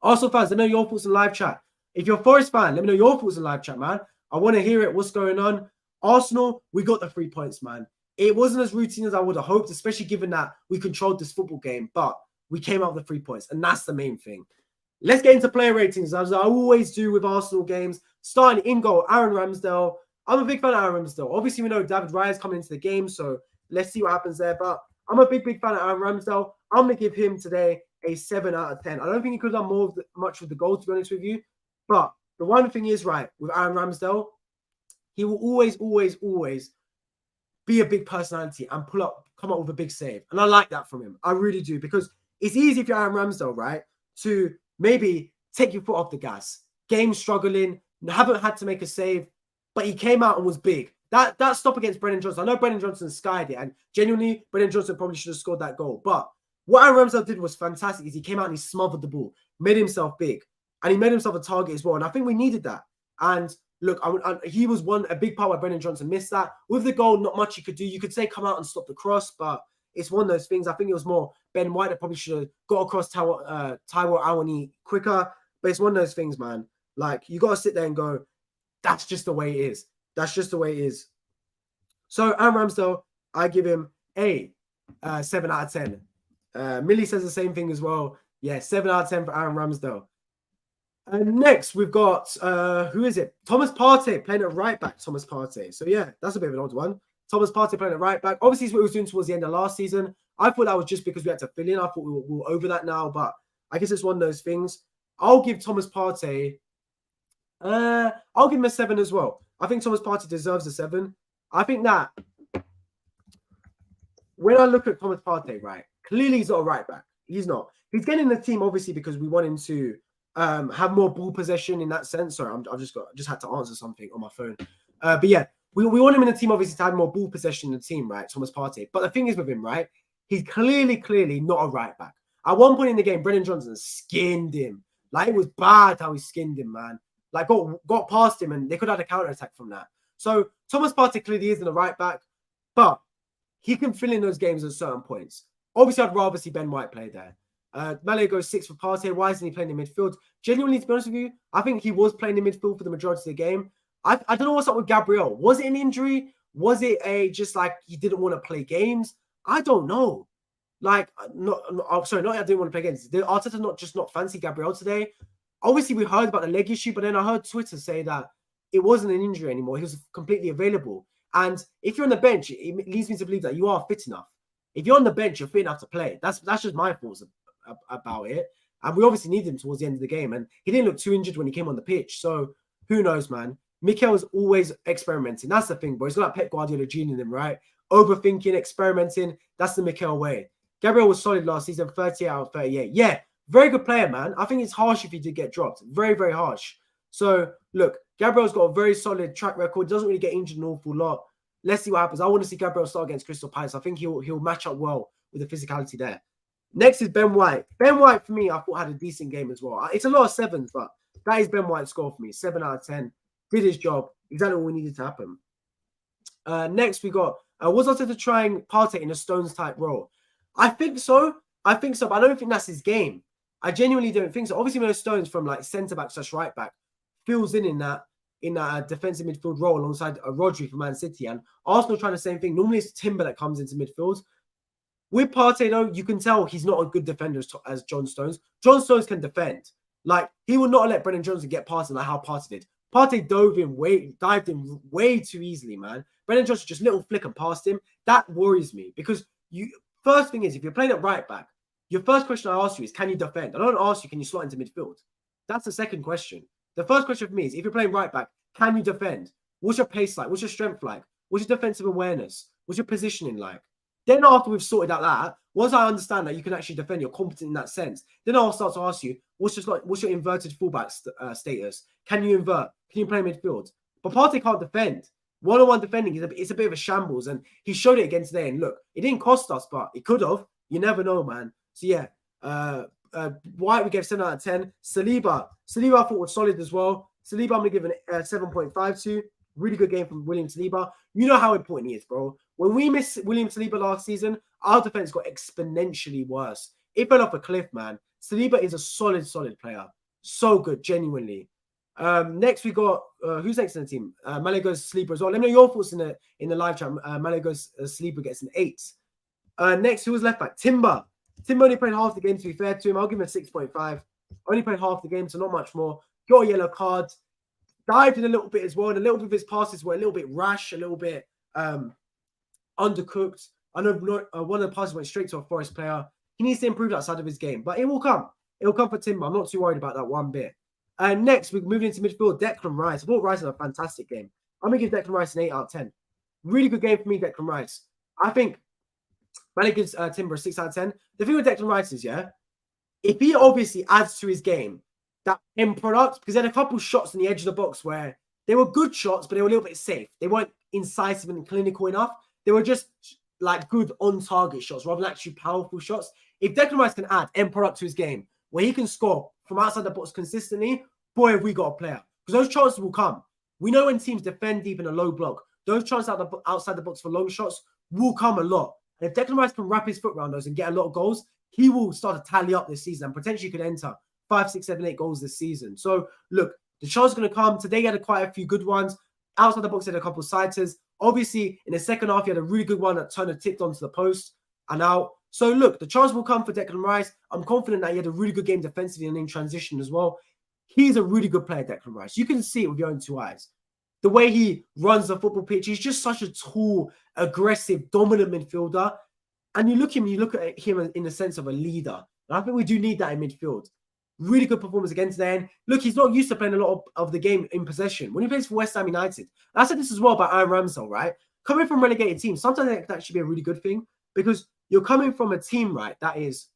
Arsenal fans, let me know your thoughts in live chat. If you're a Forest fan, let me know your thoughts in live chat, man. I want to hear it. What's going on? Arsenal, we got the 3 points, man. It wasn't as routine as I would have hoped, especially given that we controlled this football game, but we came out with the 3 points, and that's the main thing. Let's get into player ratings, as I always do with Arsenal games. Starting in goal, Aaron Ramsdale. I'm a big fan of Aaron Ramsdale. Obviously, we know David Raya's coming into the game, so let's see what happens there. But I'm a big fan of Aaron Ramsdale. I'm going to give him today a 7 out of 10. I don't think he could have done much with the goal, to be honest with you. But the one thing is, right, with Aaron Ramsdale, he will always be a big personality and come up with a big save. And I like that from him. I really do, because it's easy if you're Aaron Ramsdale, right, to maybe take your foot off the gas. Game struggling, haven't had to make a save, but he came out and was big. That stop against Brennan Johnson, I know Brennan Johnson skied it, and genuinely, Brennan Johnson probably should have scored that goal. But what Aaron Ramsdale did was fantastic. Is he came out and he smothered the ball, made himself big, and he made himself a target as well. And I think we needed that. And look, he was a big part where Brennan Johnson missed that. With the goal, not much he could do. You could say come out and stop the cross, but it's one of those things. I think it was more Ben White that probably should have got across Taiwo Awoniyi quicker. But it's one of those things, man. Like, you got to sit there and go, that's just the way it is. That's just the way it is. So, Aaron Ramsdale, I give him a 7 out of 10. Millie says the same thing as well. Yeah, 7 out of 10 for Aaron Ramsdale. And next, we've got, who is it? Thomas Partey playing at right back, Thomas Partey. So, yeah, that's a bit of an odd one. Thomas Partey playing at right back. Obviously, it's what he was doing towards the end of last season. I thought that was just because we had to fill in. I thought we were over that now, but I guess it's one of those things. I'll give Thomas Partey, I'll give him a 7 as well. I think Thomas Partey deserves a 7. I think that when I look at Thomas Partey, right, clearly he's not a right back. He's not. He's getting the team, obviously, because we want him to have more ball possession in that sense. Sorry, I just had to answer something on my phone. But yeah, we want him in the team, obviously, to have more ball possession in the team, right, Thomas Partey. But the thing is with him, right, he's clearly not a right back. At one point in the game, Brennan Johnson skinned him. Like, it was bad how he skinned him, man. Like, got past him, and they could have had a counter-attack from that. So, Thomas Partey clearly isn't a right back, but he can fill in those games at certain points. Obviously, I'd rather see Ben White play there. Malé goes 6 for Partey. Why isn't he playing in midfield? Genuinely, to be honest with you, I think he was playing in midfield for the majority of the game. I don't know what's up with Gabriel. Was it an injury? Was it just like he didn't want to play games? I don't know. Like, I'm sorry, not I didn't want to play games. Did Arteta not fancy Gabriel today? Obviously, we heard about the leg issue, but then I heard Twitter say that it wasn't an injury anymore. He was completely available. And if you're on the bench, it leads me to believe that you are fit enough. If you're on the bench, you're fit enough to play. That's just my thoughts about it. And we obviously needed him towards the end of the game. And he didn't look too injured when he came on the pitch. So who knows, man? Mikel is always experimenting. That's the thing, bro. He's got like Pep Guardiola gene in him, right? Overthinking, experimenting. That's the Mikel way. Gabriel was solid last season, 38 out of 38. Yeah, very good player, man. I think it's harsh if he did get dropped. Very, very harsh. So, look, Gabriel's got a very solid track record. Doesn't really get injured an awful lot. Let's see what happens. I want to see Gabriel start against Crystal Palace. I think he'll match up well with the physicality there. Next is Ben White. Ben White, for me, I thought had a decent game as well. It's a lot of sevens, but that is Ben White's score for me. 7 out of 10. Did his job. Exactly what we needed to happen. Next, we got, was Arteta trying Partey in a Stones-type role? I think so. I don't think that's his game. I genuinely don't think so. Obviously, when Stones from like centre-back / right-back fills in that defensive midfield role alongside Rodri for Man City, and Arsenal trying the same thing. Normally, it's Timber that comes into midfield. With Partey, though, you can tell he's not a good defender as John Stones. John Stones can defend. Like, he will not let Brendan Johnson get past him like how Partey did. Partey dived in way too easily, man. Brendan Johnson just little flick and past him. That worries me because first thing is, if you're playing at right back, your first question I ask you is, can you defend? I don't ask you, can you slot into midfield? That's the second question. The first question for me is, if you're playing right back, can you defend? What's your pace like? What's your strength like? What's your defensive awareness? What's your positioning like? Then after we've sorted out that, once I understand that you can actually defend, you're competent in that sense, then I'll start to ask you, what's your inverted fullback status? Can you invert? Can you play midfield? But Partey can't defend. One-on-one defending is a bit of a shambles, and he showed it again today. And look, it didn't cost us, but it could have. You never know, man. So yeah, White we gave 7 out of 10. Saliba I thought was solid as well. Saliba I'm gonna give a 7.5 to. Really good game from William Saliba. You know how important he is, bro. When we missed William Saliba last season, our defense got exponentially worse. It fell off a cliff, man. Saliba is a solid player. So good, genuinely. Next we got who's next in the team? Malago's Sleeper as well. Let me know your thoughts in the live chat. Malago's Sleeper gets an 8. Next, who was left back? Timber only played half the game, to be fair to him. I'll give him a 6.5. Only played half the game, so not much more. Got a yellow card. Dived in a little bit as well, and a little bit of his passes were a little bit rash, a little bit undercooked. I know one of the passes went straight to a Forest player. He needs to improve that side of his game, but it will come. It will come for Timber. I'm not too worried about that one bit. And next, we're moving into midfield. Declan Rice. I thought Rice had a fantastic game. I'm going to give Declan Rice an 8 out of 10. Really good game for me, Declan Rice. I think Manny gives Timber a 6 out of 10. The thing with Declan Rice is, yeah, if he obviously adds to his game, that end product, because he had a couple shots on the edge of the box where they were good shots, but they were a little bit safe. They weren't incisive and clinical enough. They were just like good on-target shots rather than actually powerful shots. If Declan Rice can add end product to his game, where he can score from outside the box consistently, boy, have we got a player. Because those chances will come. We know when teams defend deep in a low block, those chances outside the box for long shots will come a lot. And if Declan Rice can wrap his foot around those and get a lot of goals, he will start to tally up this season and potentially could enter 5, 6, 7, 8 goals this season. So, look, the chance is going to come. Today, he had quite a few good ones. Outside the box, he had a couple of sighters. Obviously, in the second half, he had a really good one that Turner tipped onto the post and out. So, look, the chance will come for Declan Rice. I'm confident that he had a really good game defensively and in transition as well. He's a really good player, Declan Rice. You can see it with your own 2 eyes. The way he runs the football pitch, he's just such a tall, aggressive, dominant midfielder. And you look at him in the sense of a leader. And I think we do need that in midfield. Really good performance again today. And look, he's not used to playing a lot of the game in possession. When he plays for West Ham United, and I said this as well about Aaron Ramsdale, right? Coming from relegated teams, sometimes that can actually be a really good thing because you're coming from a team, right, that is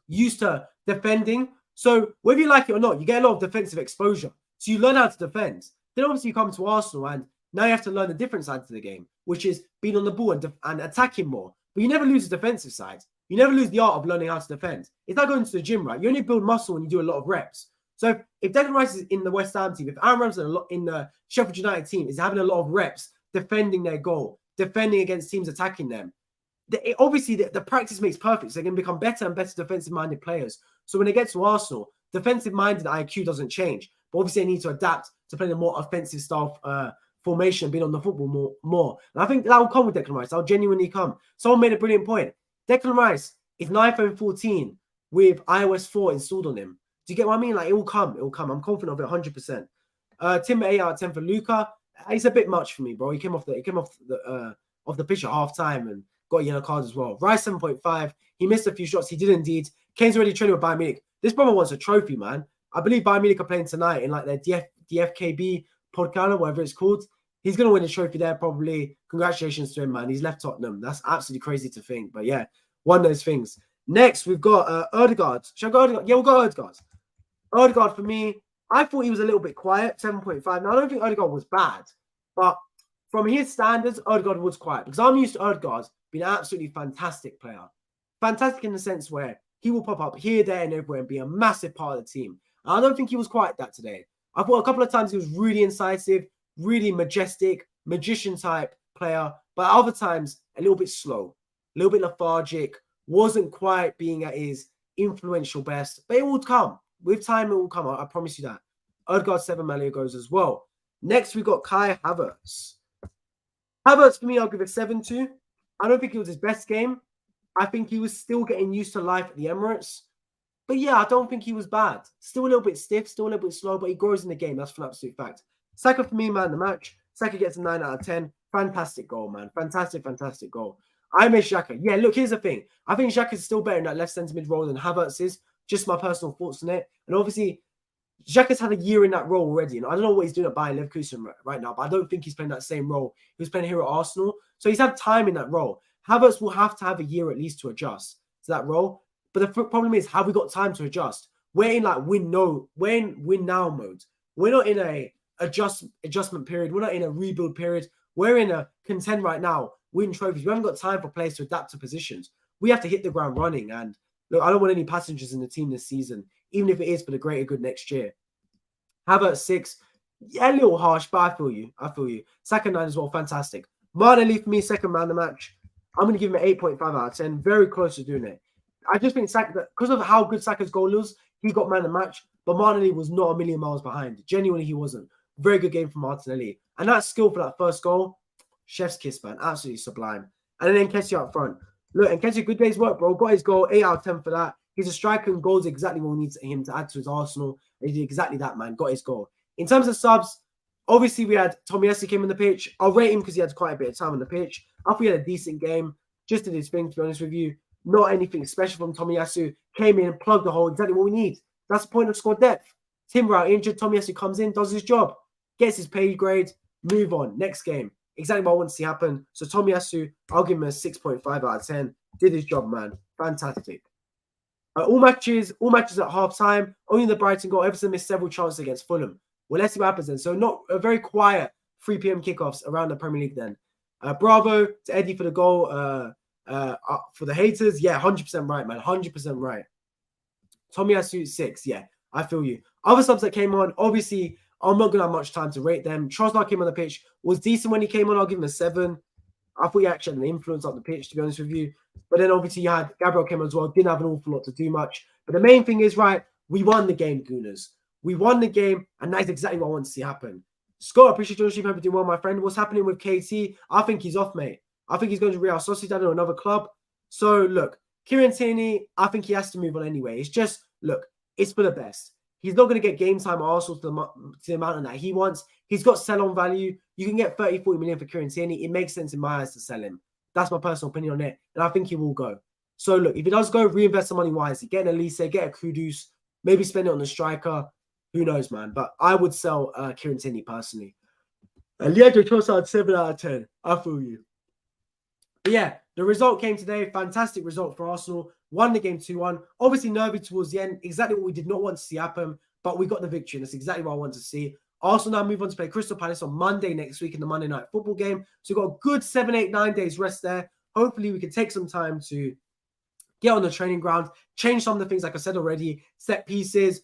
used to defending. So whether you like it or not, you get a lot of defensive exposure. So you learn how to defend. Then obviously you come to Arsenal and now you have to learn the different side of the game, which is being on the ball and attacking more. But you never lose the defensive side. You never lose the art of learning how to defend. It's like going to the gym, right? You only build muscle when you do a lot of reps. So if Declan Rice is in the West Ham team, if Aaron Ramsdale in the Sheffield United team is having a lot of reps defending their goal, defending against teams attacking them, obviously the practice makes perfect. So they're going to become better and better defensive-minded players. So when they get to Arsenal, defensive-minded IQ doesn't change. But obviously they need to adapt to playing a more offensive style formation, being on the football more. And I think that will come with Declan Rice. That'll genuinely come. Someone made a brilliant point. Declan Rice is an iPhone 14 with iOS 4 installed on him. Do you get what I mean? Like, it will come. It will come. I'm confident of it 100%. Timber 8 out of 10 for Luca. It's a bit much for me, bro. He came off the pitch at half time and got a yellow card as well. Rice 7.5. He missed a few shots. He did indeed. Kane's already training with Bayern Munich. This brother wants a trophy, man. I believe Bayern Munich are playing tonight in like their DFKB podcast, whatever it's called. He's going to win a trophy there, probably. Congratulations to him, man. He's left Tottenham. That's absolutely crazy to think. But yeah, one of those things. Next, we've got Odegaard. Shall I go Odegaard? Yeah, we'll go Odegaard. Odegaard, for me, I thought he was a little bit quiet, 7.5. Now, I don't think Odegaard was bad. But from his standards, Odegaard was quiet. Because I'm used to Odegaard being an absolutely fantastic player. Fantastic in the sense where he will pop up here, there, and everywhere and be a massive part of the team. And I don't think he was quite that today. I thought a couple of times he was really incisive, really majestic, magician type player, but other times a little bit slow, a little bit lethargic, wasn't quite being at his influential best, but it will come. With time, it will come. I promise you that. Odegaard 7 Malio goes as well. Next, we've got Kai Havertz. Havertz, for me, I'll give it 7-2. I don't think it was his best game. I think he was still getting used to life at the Emirates. But yeah, I don't think he was bad. Still a little bit stiff, still a little bit slow, but he grows in the game. That's an absolute fact. Saka, for me, man, the match. Saka gets a 9 out of 10. Fantastic goal, man. Fantastic goal. I miss Xhaka. Yeah, look, here's the thing. I think Xhaka is still better in that left centre mid role than Havertz is. Just my personal thoughts on it. And obviously, Xhaka's had a year in that role already. And I don't know what he's doing at Bayern Leverkusen right now, but I don't think he's playing that same role. He was playing here at Arsenal. So he's had time in that role. Havertz will have to have a year at least to adjust to that role. But the problem is, have we got time to adjust? We're in like win now mode. We're not in a adjustment period. We're not in a rebuild period. We're in a contend right now, win trophies. We haven't got time for players to adapt to positions. We have to hit the ground running. And look, I don't want any passengers in the team this season, even if it is for the greater good next year. Havertz 6, yeah, a little harsh, but I feel you. Saka 9 as well, fantastic. Martinelli for me, second man of the match. I'm going to give him an 8.5 out of 10. Very close to doing it. I just think Saka, because of how good Saka's goal was, he got man of the match. But Martinelli was not a million miles behind. Genuinely, he wasn't. Very good game from Martinelli. And that skill for that first goal, chef's kiss, man. Absolutely sublime. And then Nketiah up front. Look, Nketiah, good day's work, bro. Got his goal, 8 out of 10 for that. He's a striker and goals exactly what we need him to add to his Arsenal. And he did exactly that, man. Got his goal. In terms of subs, obviously we had Tomiyasu came on the pitch. I'll rate him because he had quite a bit of time on the pitch. I thought he had a decent game. Just did his thing, to be honest with you. Not anything special from Tomiyasu. Came in, plugged the hole, exactly what we need. That's the point of squad depth. Timber out injured. Tomiyasu comes in, does his job, gets his pay grade, move on. Next game. Exactly what I want to see happen. So Tomiyasu, I'll give him a 6.5 out of 10. Did his job, man. Fantastic. All matches at half time. Only the Brighton goal. Everton missed several chances against Fulham. Well, let's see what happens then. So not a very quiet 3 p.m. kickoffs around the Premier League then. Bravo to Eddie for the goal. For the haters, yeah, 100% right, man. 100% right. Tomiyasu 6, yeah, I feel you. Other subs that came on, obviously, I'm not going to have much time to rate them. Trossard came on the pitch, was decent when he came on. I'll give him a 7. I thought he actually had an influence up the pitch, to be honest with you. But then obviously you had Gabriel came on as well. Didn't have an awful lot to do much. But the main thing is, right, we won the game, Gooners. We won the game, and that's exactly what I want to see happen. Scott, I appreciate your stream. Hope you're doing well, my friend. What's happening with KT? I think he's off, mate. I think he's going to Real Sociedad or another club. So, look, Kieran Tierney, I think he has to move on anyway. It's just, look, it's for the best. He's not going to get game time at Arsenal to the amount that he wants. He's got sell-on value. You can get 30, 40 million for Kieran Tierney. It makes sense in my eyes to sell him. That's my personal opinion on it. And I think he will go. So, look, if he does go, reinvest the money wisely. Get an Elise, get a Kudus, maybe spend it on the striker. Who knows, man? But I would sell Kieran Tierney personally. Leandro Trossard, 7 out of 10. I feel you. But yeah, the result came today. Fantastic result for Arsenal. Won the game 2-1. Obviously nervy towards the end. Exactly what we did not want to see happen. But we got the victory. And that's exactly what I want to see. Arsenal now move on to play Crystal Palace on Monday next week in the Monday Night Football game. So we've got a good 7, 8, 9 days rest there. Hopefully we can take some time to get on the training ground, change some of the things like I said already, set pieces,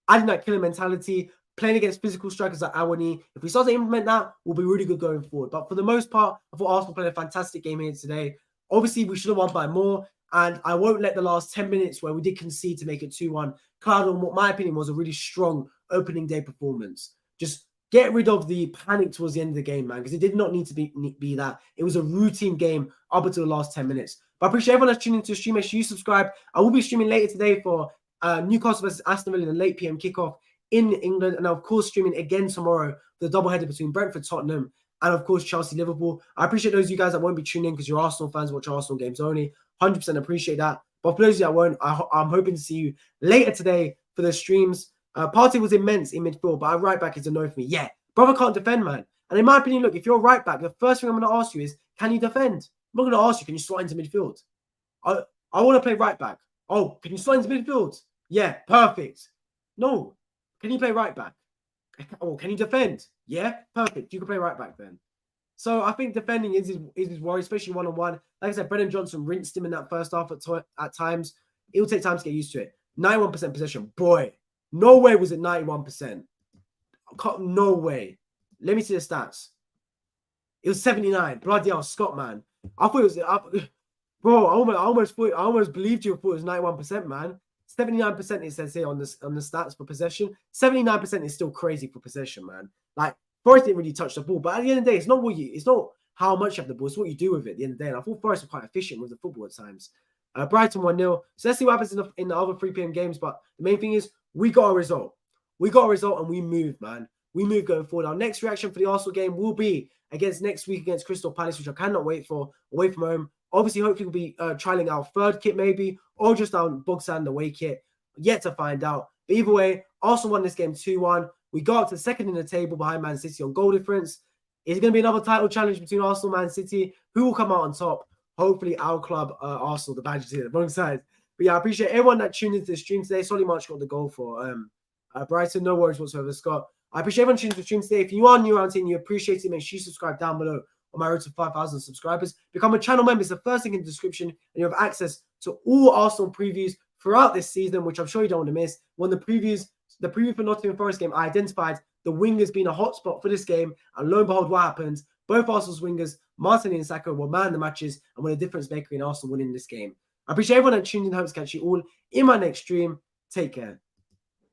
adding that killer mentality, playing against physical strikers like Awoniyi. If we start to implement that, we'll be really good going forward. But for the most part, I thought Arsenal played a fantastic game here today. Obviously, we should have won by more. And I won't let the last 10 minutes where we did concede to make it 2-1 cloud on what my opinion was a really strong opening day performance. Just get rid of the panic towards the end of the game, man, because it did not need to be that. It was a routine game up until the last 10 minutes. But I appreciate everyone that's tuning into the stream. Make sure you subscribe. I will be streaming later today for Newcastle versus Aston Villa in the late PM kickoff in England. And of course, streaming again tomorrow, the doubleheader between Brentford, Tottenham, and of course, Chelsea, Liverpool. I appreciate those of you guys that won't be tuning in because you're Arsenal fans, watch Arsenal games only. 100% appreciate that. But for those of you that won't, I'm hoping to see you later today for the streams. Partey was immense in midfield, but a right back is a no for me. Yeah, brother can't defend, man. And in my opinion, look, if you're a right back, the first thing I'm going to ask you is, can you defend? I'm not going to ask you, can you slot into midfield? I want to play right back. Oh, can you slot into midfield? Yeah, perfect. No. Can you play right back? Oh, can you defend? Yeah, perfect. You can play right back then. So I think defending is his worry, especially one-on-one. Like I said, Brennan Johnson rinsed him in that first half at times. It'll take time to get used to it. 91% possession. Boy, no way was it 91%. No way. Let me see the stats. It was 79. Bloody hell, Scott, man. I thought it was... bro, I almost believed you. I thought it was 91%, man. 79% it says here on the stats for possession. 79% is still crazy for possession, man. Like, Forest didn't really touch the ball, but at the end of the day, it's not how much you have the ball, it's what you do with it at the end of the day. And I thought Forest were quite efficient with the football at times. Brighton 1-0. So let's see what happens in the other 3 p.m. games. But the main thing is we got a result. We got a result and we move, man. We move going forward. Our next reaction for the Arsenal game will be next week against Crystal Palace, which I cannot wait for, away from home. Obviously, hopefully we'll be trialing our 3rd kit maybe, or just our bog stand away kit. Yet to find out. But either way, Arsenal won this game 2-1. We got up to 2nd in the table behind Man City on goal difference. Is it going to be another title challenge between Arsenal and Man City? Who will come out on top? Hopefully our club, Arsenal, the badges here, the wrong side. But yeah, I appreciate everyone that tuned into the stream today. Solly March got the goal for Brighton. No worries whatsoever, Scott. I appreciate everyone tuning into the stream today. If you are new around here and you appreciate it, make sure you subscribe down below on my road to 5,000 subscribers. Become a channel member. It's the first thing in the description, and you have access to all Arsenal previews throughout this season, which I'm sure you don't want to miss. When the preview for Nottingham Forest game, I identified the wingers being a hotspot for this game, and lo and behold, what happened? Both Arsenal's wingers, Martinelli and Saka, were man of the matches and were the difference maker in Arsenal winning this game. I appreciate everyone that tuned in. Hope to catch you all in my next stream. Take care.